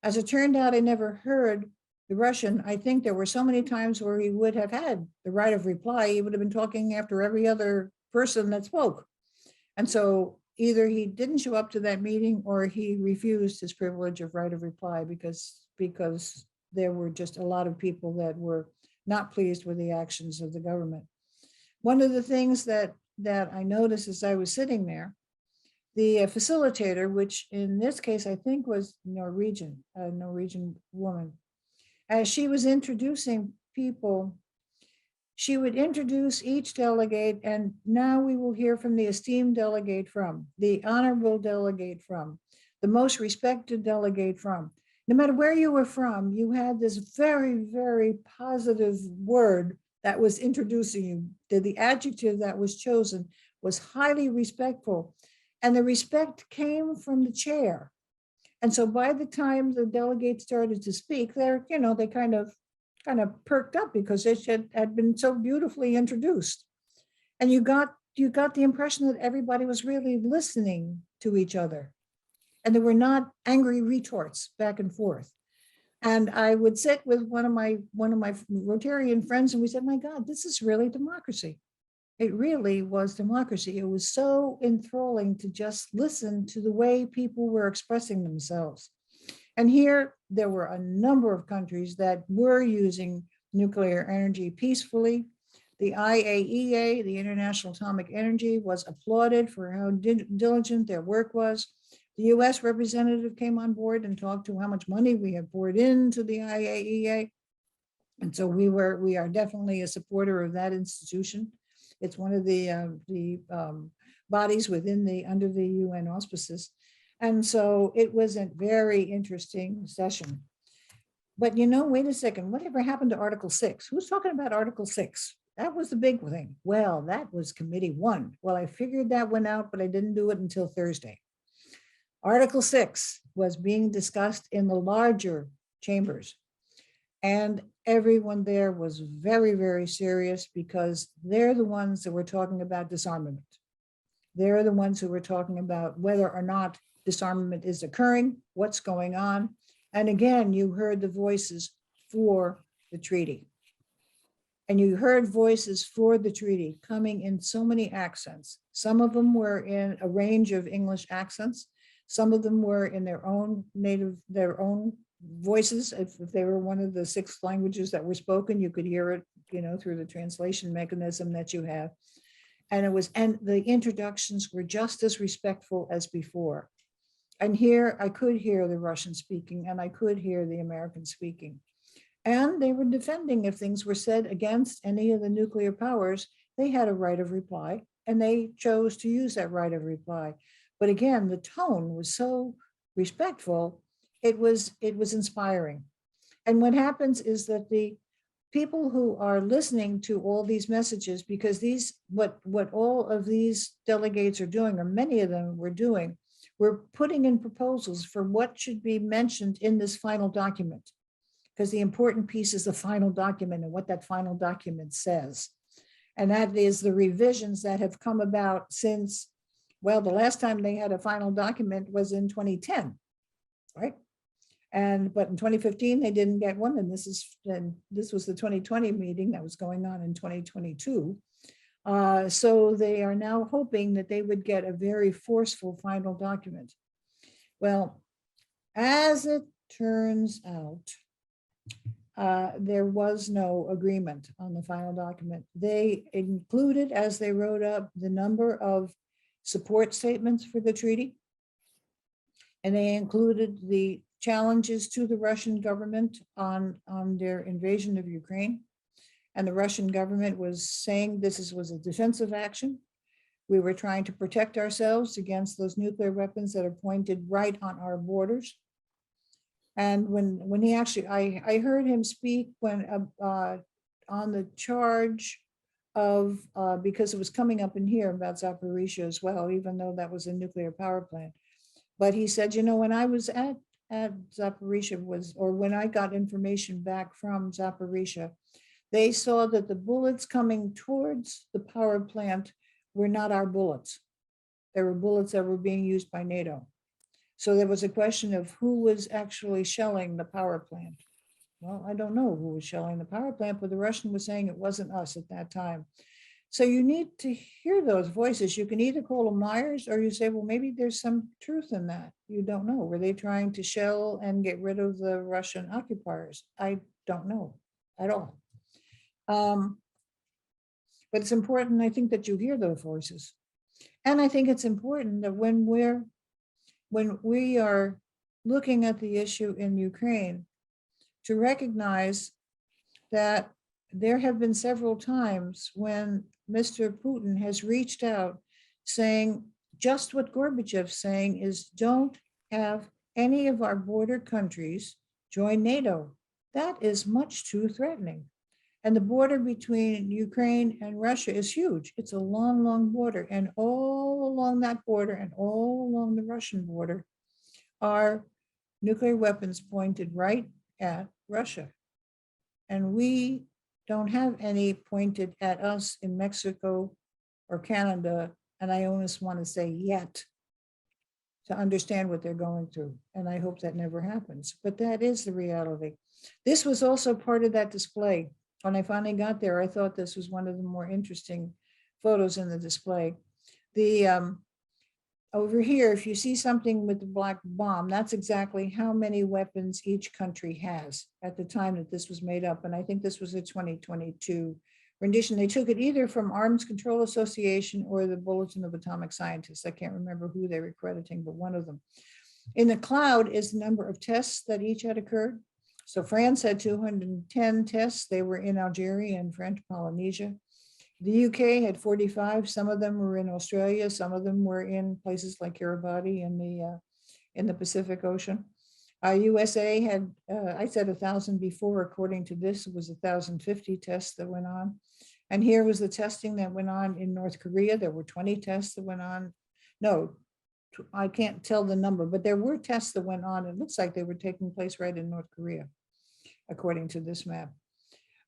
As it turned out, I never heard the Russian. I think there were so many times where he would have had the right of reply. He would have been talking after every other person that spoke. And so either he didn't show up to that meeting or he refused his privilege of right of reply because there were just a lot of people that were not pleased with the actions of the government. One of the things that I noticed as I was sitting there, the facilitator, which in this case I think was Norwegian, a Norwegian woman, as she was introducing people, she would introduce each delegate, and now we will hear from the esteemed delegate from, the honorable delegate from, the most respected delegate from. No matter where you were from, you had this very, very positive word that was introducing you. The adjective that was chosen was highly respectful. And the respect came from the chair. And so by the time the delegates started to speak, they're, they kind of perked up because it had been so beautifully introduced. And you got the impression that everybody was really listening to each other. And there were not angry retorts back and forth. And I would sit with one of my Rotarian friends and we said, my God, this is really democracy. It really was democracy. It was so enthralling to just listen to the way people were expressing themselves. And here there were a number of countries that were using nuclear energy peacefully. The IAEA, the International Atomic Energy, was applauded for how diligent their work was. The US representative came on board and talked to how much money we have poured into the IAEA. And so we are definitely a supporter of that institution. It's one of the bodies under the UN auspices. And so it was a very interesting session. But wait a second, whatever happened to Article 6? Who's talking about Article 6? That was the big thing. Well, that was Committee 1. Well, I figured that one out, but I didn't do it until Thursday. Article 6 was being discussed in the larger chambers. And everyone there was very, very serious because they're the ones that were talking about disarmament. They're the ones who were talking about whether or not disarmament is occurring, what's going on. And again, you heard the voices for the treaty. And you heard voices for the treaty coming in so many accents. Some of them were in a range of English accents. Some of them were in their own voices. If they were one of the 6 languages that were spoken, you could hear it, through the translation mechanism that you have. And the introductions were just as respectful as before. And here I could hear the Russian speaking and I could hear the American speaking. And they were defending if things were said against any of the nuclear powers, they had a right of reply and they chose to use that right of reply. But again, the tone was so respectful, it was inspiring. And what happens is that the people who are listening to all these messages, because what all of these delegates are doing, or many of them were doing, we're putting in proposals for what should be mentioned in this final document, because the important piece is the final document and what that final document says. And that is the revisions that have come about since, well, the last time they had a final document was in 2010, right? But in 2015, they didn't get one. And this was the 2020 meeting that was going on in 2022. So they are now hoping that they would get a very forceful final document. Well, as it turns out, there was no agreement on the final document. They included, as they wrote up, the number of support statements for the treaty. And they included the challenges to the Russian government on their invasion of Ukraine. And the Russian government was saying this was a defensive action. We were trying to protect ourselves against those nuclear weapons that are pointed right on our borders. And when he actually, I heard him speak when on the charge of, because it was coming up in here about Zaporizhia as well, even though that was a nuclear power plant. But he said, when I was at Zaporizhia when I got information back from Zaporizhia, they saw that the bullets coming towards the power plant were not our bullets. There were bullets that were being used by NATO. So there was a question of who was actually shelling the power plant. Well, I don't know who was shelling the power plant, but the Russian was saying it wasn't us at that time. So you need to hear those voices. You can either call them liars or you say, well, maybe there's some truth in that. You don't know. Were they trying to shell and get rid of the Russian occupiers? I don't know at all. But it's important, I think, that you hear those voices. And I think it's important that when we are looking at the issue in Ukraine, to recognize that there have been several times when Mr. Putin has reached out saying just what Gorbachev's saying is, don't have any of our border countries join NATO. That is much too threatening. And the border between Ukraine and Russia is huge. It's a long, long border. And all along that border and all along the Russian border are nuclear weapons pointed right at Russia. And we don't have any pointed at us in Mexico or Canada. And I almost want to say yet, to understand what they're going through. And I hope that never happens. But that is the reality. This was also part of that display. When I finally got there, I thought this was one of the more interesting photos in the display. The over here, if you see something with the black bomb, that's exactly how many weapons each country has at the time that this was made up. And I think this was a 2022 rendition. They took it either from Arms Control Association or the Bulletin of Atomic Scientists. I can't remember who they were crediting, but one of them. In the cloud is the number of tests that each had occurred. So France had 210 tests. They were in Algeria and French Polynesia. The UK had 45. Some of them were in Australia. Some of them were in places like Kiribati in the Pacific Ocean. USA had, I said 1,000 before. According to this, it was 1,050 tests that went on. And here was the testing that went on in North Korea. There were 20 tests that went on. No, I can't tell the number, but there were tests that went on. It looks like they were taking place right in North Korea, according to this map.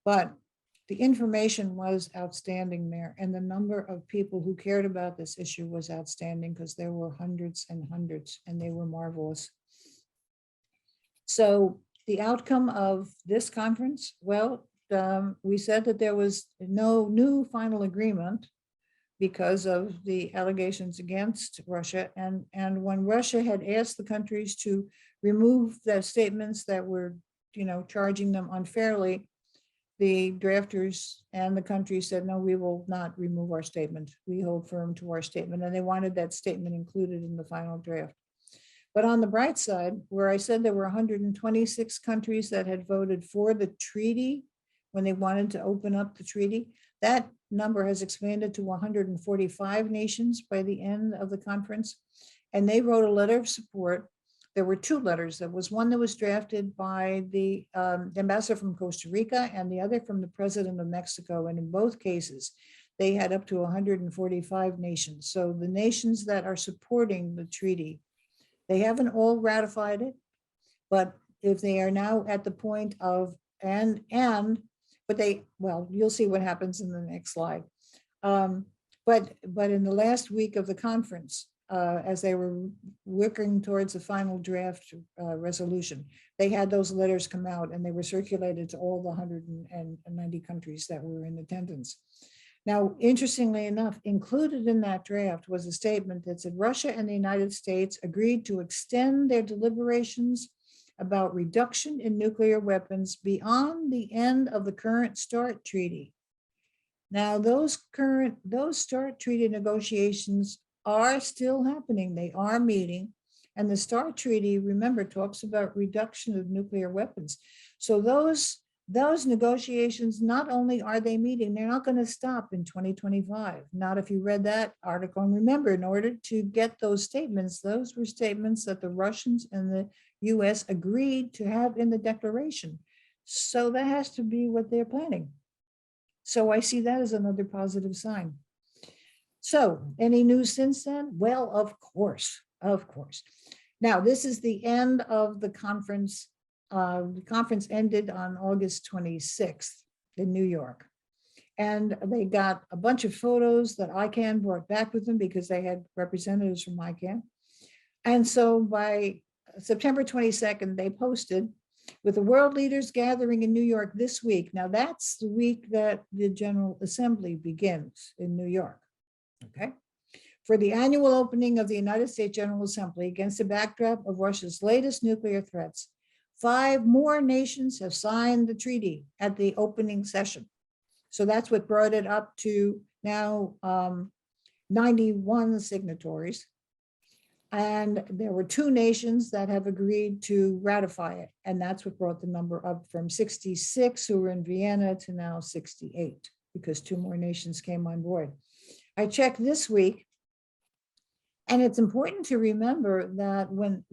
But the information was outstanding there, and the number of people who cared about this issue was outstanding because there were hundreds and hundreds, and they were marvelous. So the outcome of this conference, well, we said that there was no new final agreement because of the allegations against Russia. And when Russia had asked the countries to remove the statements that were, charging them unfairly, the drafters and the country said, no, we will not remove our statement. We hold firm to our statement. And they wanted that statement included in the final draft. But on the bright side, where I said there were 126 countries that had voted for the treaty when they wanted to open up the treaty, that number has expanded to 145 nations by the end of the conference. And they wrote a letter of support. There were two letters. There was one that was drafted by the ambassador from Costa Rica and the other from the president of Mexico. And in both cases, they had up to 145 nations. So the nations that are supporting the treaty, they haven't all ratified it, but if they are now at the point of, well, you'll see what happens in the next slide. But in the last week of the conference, as they were working towards a final draft resolution, they had those letters come out and they were circulated to all the 190 countries that were in attendance. Now, interestingly enough, included in that draft was a statement that said Russia and the United States agreed to extend their deliberations about reduction in nuclear weapons beyond the end of the current START treaty. Now, those START treaty negotiations are still happening. They are meeting. And the START treaty, remember, talks about reduction of nuclear weapons. So those negotiations, not only are they meeting, they're not going to stop in 2025. Not if you read that article. And remember, in order to get those statements, those were statements that the Russians and the US agreed to have in the declaration. So that has to be what they're planning. So I see that as another positive sign. So any news since then? Well, of course. Now, this is the end of the conference. The conference ended on August 26th in New York. And they got a bunch of photos that ICANN brought back with them because they had representatives from ICANN. And so by September 22nd, they posted, with the world leaders gathering in New York this week. Now that's the week that the General Assembly begins in New York, okay? For the annual opening of the United States General Assembly against the backdrop of Russia's latest nuclear threats, 5 more nations have signed the treaty at the opening session. So that's what brought it up to now 91 signatories. And there were 2 nations that have agreed to ratify it. And that's what brought the number up from 66 who were in Vienna to now 68, because 2 more nations came on board. I checked this week, and it's important to remember that when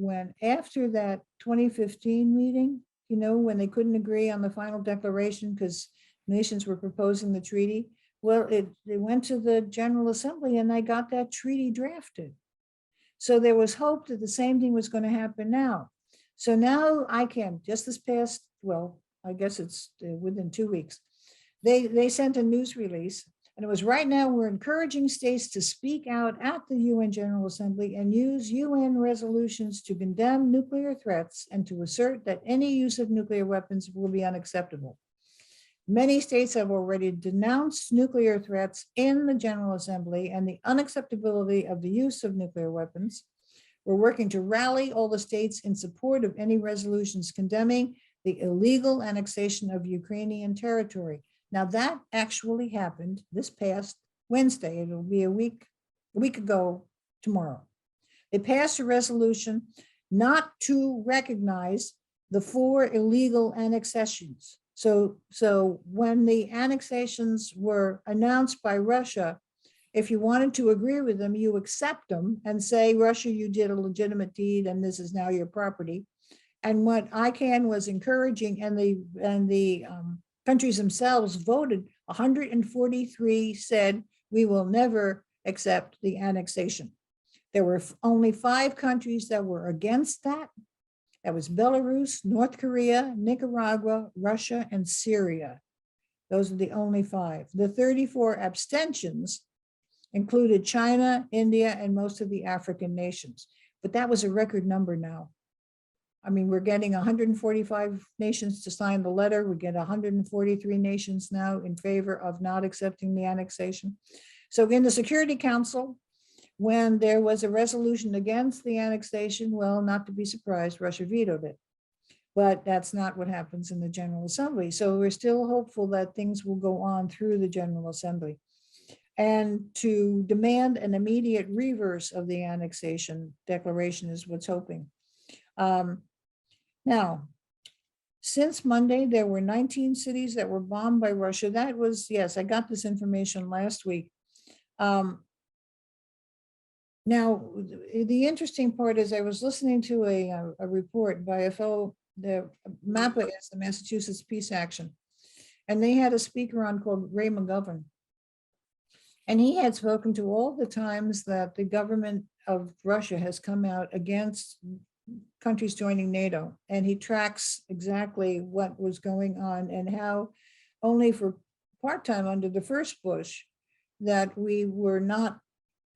after that 2015 meeting, you know, when they couldn't agree on the final declaration because nations were proposing the treaty, well, they went to the General Assembly and they got that treaty drafted. So there was hope that the same thing was going to happen now. So now ICANN, just this past, well, I guess it's within 2 weeks, they sent a news release, and it was, right now we're encouraging states to speak out at the UN General Assembly and use UN resolutions to condemn nuclear threats and to assert that any use of nuclear weapons will be unacceptable. Many states have already denounced nuclear threats in the General Assembly and the unacceptability of the use of nuclear weapons. We're working to rally all the states in support of any resolutions condemning the illegal annexation of Ukrainian territory. Now that actually happened this past Wednesday. It'll be a week ago tomorrow. They passed a resolution not to recognize the 4 illegal annexations. So when the annexations were announced by Russia, if you wanted to agree with them, you accept them and say, Russia, you did a legitimate deed and this is now your property. And what ICANN was encouraging, and the countries themselves voted, 143 said, we will never accept the annexation. There were only 5 countries that were against that. That was Belarus, North Korea, Nicaragua, Russia, and Syria. Those are the only 5. The 34 abstentions included China, India, and most of the African nations. But that was a record number now. I mean, we're getting 145 nations to sign the letter. We get 143 nations now in favor of not accepting the annexation. So in the Security Council, when there was a resolution against the annexation, well, not to be surprised, Russia vetoed it. But that's not what happens in the General Assembly. So we're still hopeful that things will go on through the General Assembly. And to demand an immediate reverse of the annexation declaration is what's hoping. Now, since Monday, there were 19 cities that were bombed by Russia. That was, yes, I got this information last week. Now, the interesting part is I was listening to a report by a fellow, the MAPA is the Massachusetts Peace Action, and they had a speaker on called Ray McGovern. And he had spoken to all the times that the government of Russia has come out against countries joining NATO. And he tracks exactly what was going on and how only for part-time under the first Bush that we were not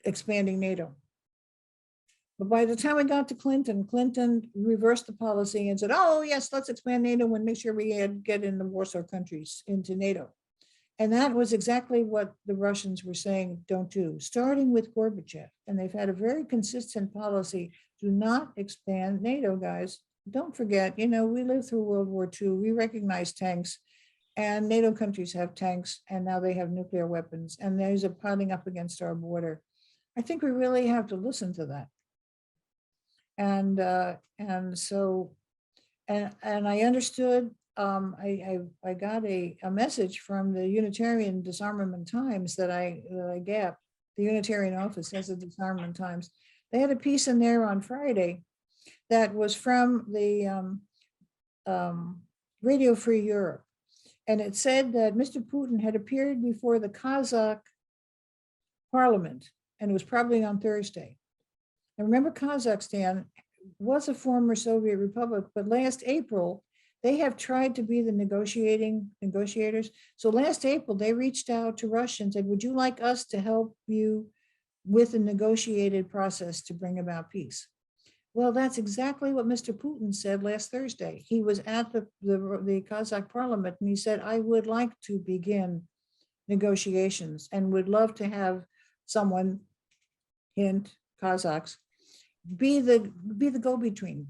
expanding NATO. But by the time we got to Clinton, Clinton reversed the policy and said, oh yes, let's expand NATO and make sure we get in the Warsaw countries into NATO. And that was exactly what the Russians were saying, don't do, starting with Gorbachev. And they've had a very consistent policy, do not expand NATO, guys. Don't forget, you know, we lived through World War II, we recognize tanks, and NATO countries have tanks, and now they have nuclear weapons, and those are piling up against our border. I think we really have to listen to that. And I understood, I got a message from the Unitarian Disarmament Times that I get. The Unitarian office has a Disarmament Times. They had a piece in there on Friday that was from the Radio Free Europe. And it said that Mr. Putin had appeared before the Kazakh parliament, and it was probably on Thursday. And remember, Kazakhstan was a former Soviet republic, but last April, They have tried to be the negotiators. So last April, they reached out to Russia and said, would you like us to help you with a negotiated process to bring about peace? Well, that's exactly what Mr. Putin said last Thursday. He was at the Kazakh parliament and he said, I would like to begin negotiations and would love to have someone, hint, Kazakhs, be the go-between.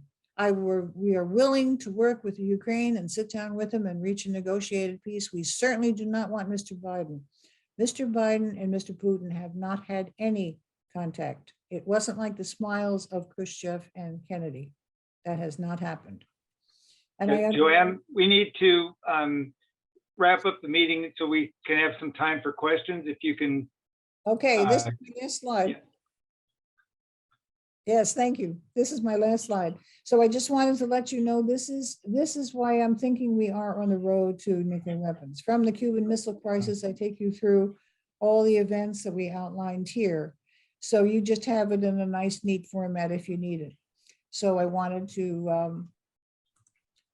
We are willing to work with Ukraine and sit down with them and reach a negotiated peace. We certainly do not want Mr. Biden. Mr. Biden and Mr. Putin have not had any contact. It wasn't like the smiles of Khrushchev and Kennedy. That has not happened. And Joanne, we need to wrap up the meeting so we can have some time for questions. If you can. Okay, this is my last slide. Yeah. Yes, thank you. This is my last slide. So I just wanted to let you know, this is why I'm thinking we are on the road to nuclear weapons. From the Cuban Missile Crisis, I take you through all the events that we outlined here. So you just have it in a nice, neat format if you need it. So I wanted to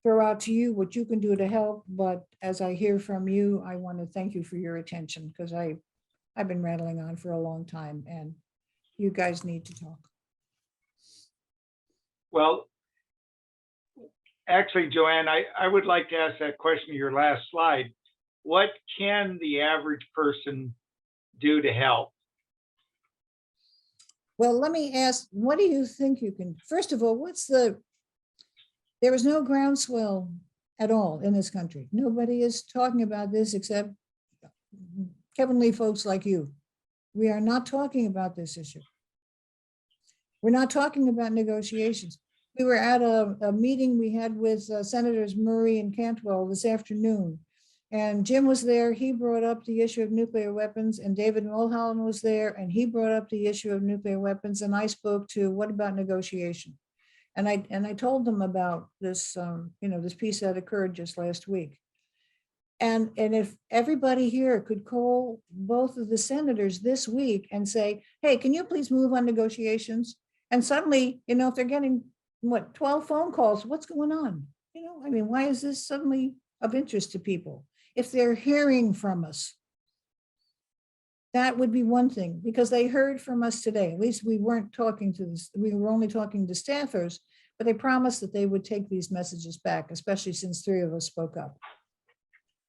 throw out to you what you can do to help. But as I hear from you, I want to thank you for your attention because I've been rattling on for a long time and you guys need to talk. Well, actually, Joanne, I would like to ask that question, your last slide. What can the average person do to help? Well, let me ask, what do you think you can, first of all, there is no groundswell at all in this country. Nobody is talking about this except Kevin Lee folks like you. We are not talking about this issue. We're not talking about negotiations. We were at a meeting we had with Senators Murray and Cantwell this afternoon. And Jim was there, he brought up the issue of nuclear weapons, and David Mulholland was there, and he brought up the issue of nuclear weapons, and I spoke to, what about negotiation? And I told them about this, this piece that occurred just last week. And if everybody here could call both of the senators this week and say, hey, can you please move on negotiations? And suddenly, if they're getting, 12 phone calls, what's going on? Why is this suddenly of interest to people? If they're hearing from us, that would be one thing, because they heard from us today. At least we weren't talking to this, we were only talking to staffers, but they promised that they would take these messages back, especially since 3 of us spoke up.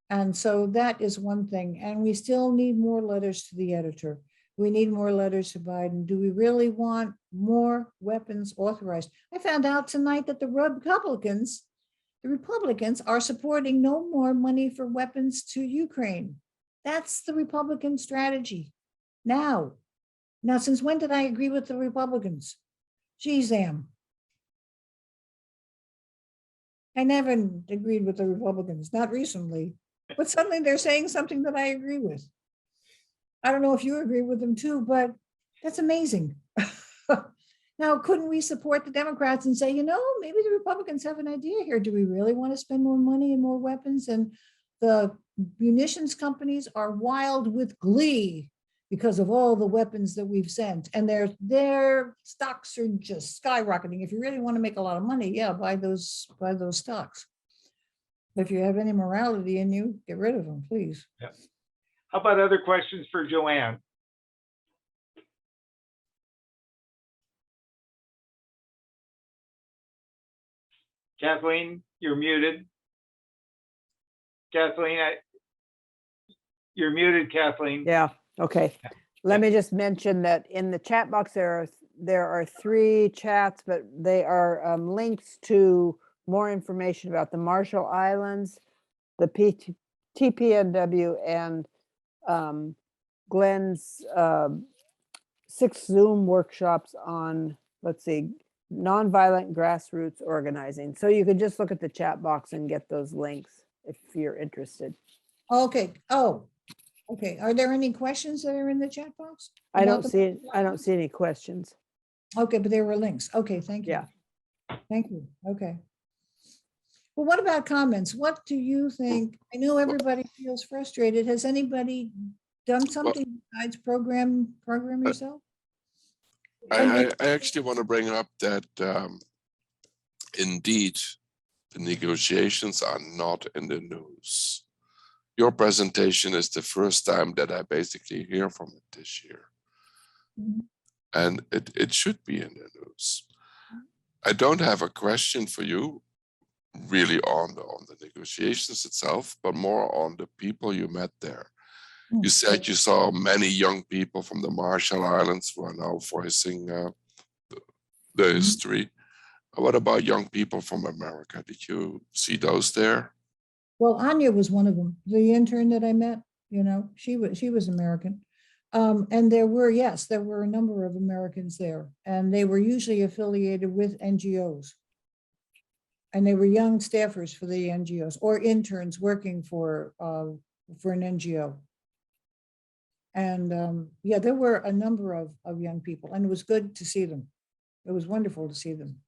And so that is one thing. And we still need more letters to the editor. We need more letters to Biden. Do we really want more weapons authorized? I found out tonight that the Republicans are supporting no more money for weapons to Ukraine. That's the Republican strategy. Now, since when did I agree with the Republicans? Geez, I never agreed with the Republicans, not recently, but suddenly they're saying something that I agree with. I don't know if you agree with them too, but that's amazing. Now, couldn't we support the Democrats and say, maybe the Republicans have an idea here. Do we really want to spend more money and more weapons? And the munitions companies are wild with glee because of all the weapons that we've sent. And their stocks are just skyrocketing. If you really want to make a lot of money, yeah, buy those stocks. If you have any morality in you, get rid of them, please. Yeah. How about other questions for Joanne? Kathleen, you're muted. Kathleen, you're muted, Kathleen. Yeah, okay. Let me just mention that in the chat box, there are 3 chats, but they are links to more information about the Marshall Islands, the TPNW, and Glenn's 6 Zoom workshops on, let's see, nonviolent grassroots organizing. So you could just look at the chat box and get those links if you're interested. Okay. Oh, okay. Are there any questions that are in the chat box? I don't see any questions. Okay, but there were links. Okay, thank you. Yeah. Thank you. Okay. Well, what about comments? What do you think? I know everybody feels frustrated. Has anybody done something besides program yourself? I actually want to bring up that indeed The negotiations are not in the news. Your presentation is the first time that I basically hear from it this year. Mhm. And it should be in the news. I don't have a question for you really on the negotiations itself, but more on the people you met there. You said you saw many young people from the Marshall Islands who are now voicing the history. What about young people from America? Did you see those there? Well, Anya was one of them, the intern that I met, you know, she was American. And there were, yes, there were a number of Americans there, and they were usually affiliated with NGOs. And they were young staffers for the NGOs or interns working for an NGO. And yeah, there were a number of young people, and it was good to see them. It was wonderful to see them.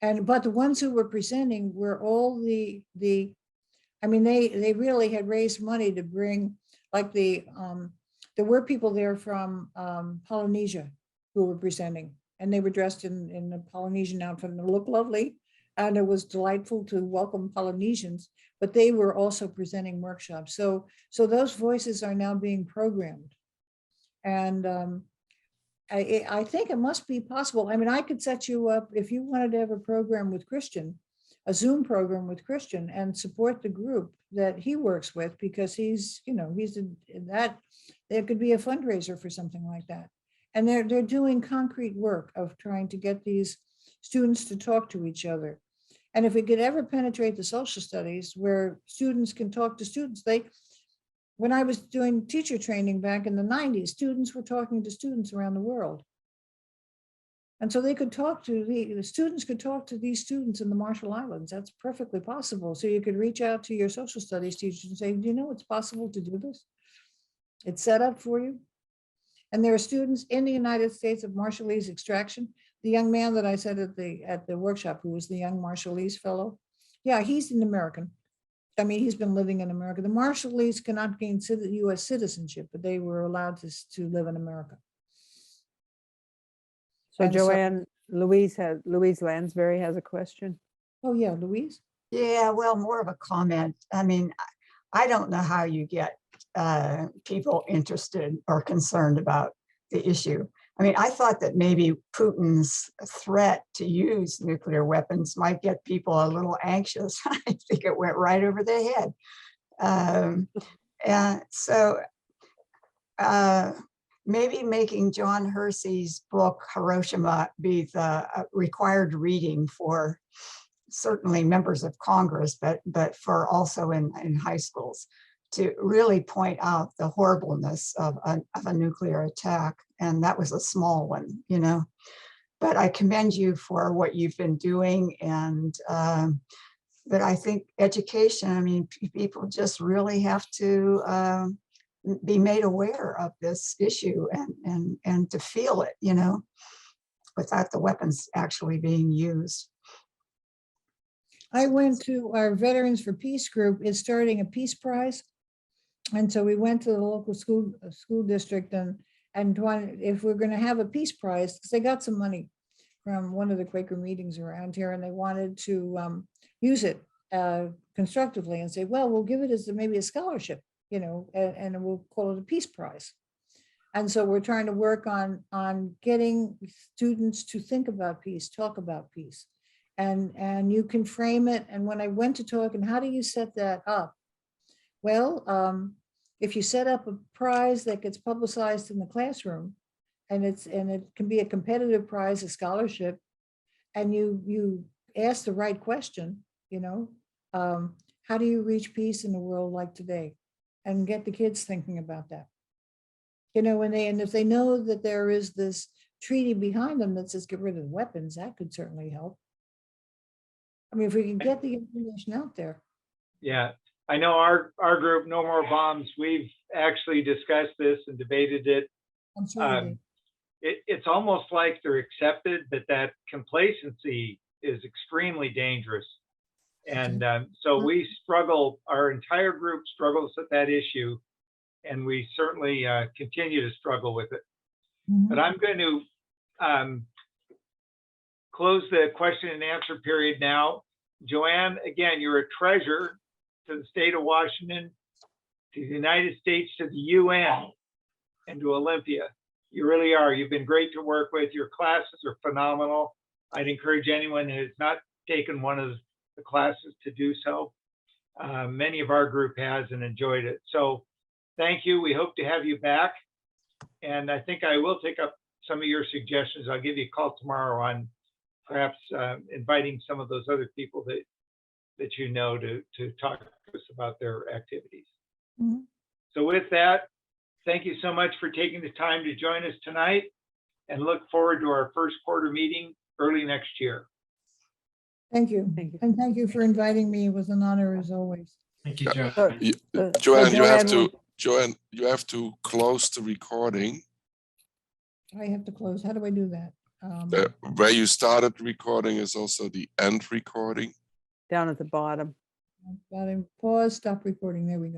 But the ones who were presenting were all I mean, they really had raised money to bring, like there were people there from Polynesia who were presenting, and they were dressed in the Polynesian outfit, and they looked lovely. And it was delightful to welcome Polynesians, but they were also presenting workshops. So those voices are now being programmed. And I think it must be possible. I mean, I could set you up if you wanted to have a program with Christian, a Zoom program with Christian, and support the group that he works with, because he's, you know, there could be a fundraiser for something like that. And they're doing concrete work of trying to get these students to talk to each other. And if we could ever penetrate the social studies where students can talk to students, when I was doing teacher training back in the 90s, students were talking to students around the world. And so they could talk to the students could talk to these students in the Marshall Islands. That's perfectly possible. So you could reach out to your social studies teachers and say, do you know it's possible to do this? It's set up for you. And there are students in the United States of Marshallese extraction. The young man that I said at the workshop, who was the young Marshallese fellow, yeah, he's an American. I mean, he's been living in America. The Marshallese cannot gain US citizenship, but they were allowed to live in America. So And Joanne, Louise Lansbury has a question. Oh yeah, Louise? Yeah, well, more of a comment. I mean, I don't know how you get people interested or concerned about the issue. I mean, I thought that maybe Putin's threat to use nuclear weapons might get people a little anxious. I think it went right over their head. And so maybe making John Hersey's book, Hiroshima, be the required reading for certainly members of Congress, but for also in high schools, to really point out the horribleness of a nuclear attack. And that was a small one, you know. But I commend you for what you've been doing. And but I think education, I mean, people just really have to be made aware of this issue and to feel it, you know, without the weapons actually being used. I went to our Veterans for Peace group is starting a peace prize. And so we went to the local school district and if we're going to have a peace prize, because they got some money from one of the Quaker meetings around here, and they wanted to use it constructively and say, well, we'll give it as maybe a scholarship, you know, and we'll call it a peace prize. And so we're trying to work on getting students to think about peace, talk about peace. And you can frame it. And when I went to talk, and how do you set that up? Well, if you set up a prize that gets publicized in the classroom, and it can be a competitive prize, a scholarship, and you ask the right question, you know, how do you reach peace in a world like today, and get the kids thinking about that, you know, and if they know that there is this treaty behind them that says get rid of the weapons, that could certainly help. I mean, if we can get the information out there. Yeah, I know our group, No More Bombs, we've actually discussed this and debated it. I'm sorry. It's almost like they're accepted, but that complacency is extremely dangerous. And so we struggle, our entire group struggles with that issue, and we certainly continue to struggle with it. But I'm going to close the question and answer period now. Joanne, again, you're a treasure to the state of Washington, to the United States, to the UN, and to Olympia. You really are. You've been great to work with. Your classes are phenomenal. I'd encourage anyone who has not taken one of the classes to do so. Many of our group has and enjoyed it. So thank you. We hope to have you back. And I think I will take up some of your suggestions. I'll give you a call tomorrow on perhaps inviting some of those other people that you know to talk to us about their activities. Mhm. So with that, thank you so much for taking the time to join us tonight, and look forward to our first quarter meeting early next year. Thank you. Thank you. And thank you for inviting me. It was an honor as always. Thank you, Yeah. Joanne. So Joanne, you have Joanne to, Joanne, you have to close the recording. I have to close. How do I do that? Where you started recording is also the end recording. down at the bottom. Got to pause, stop recording. There we go.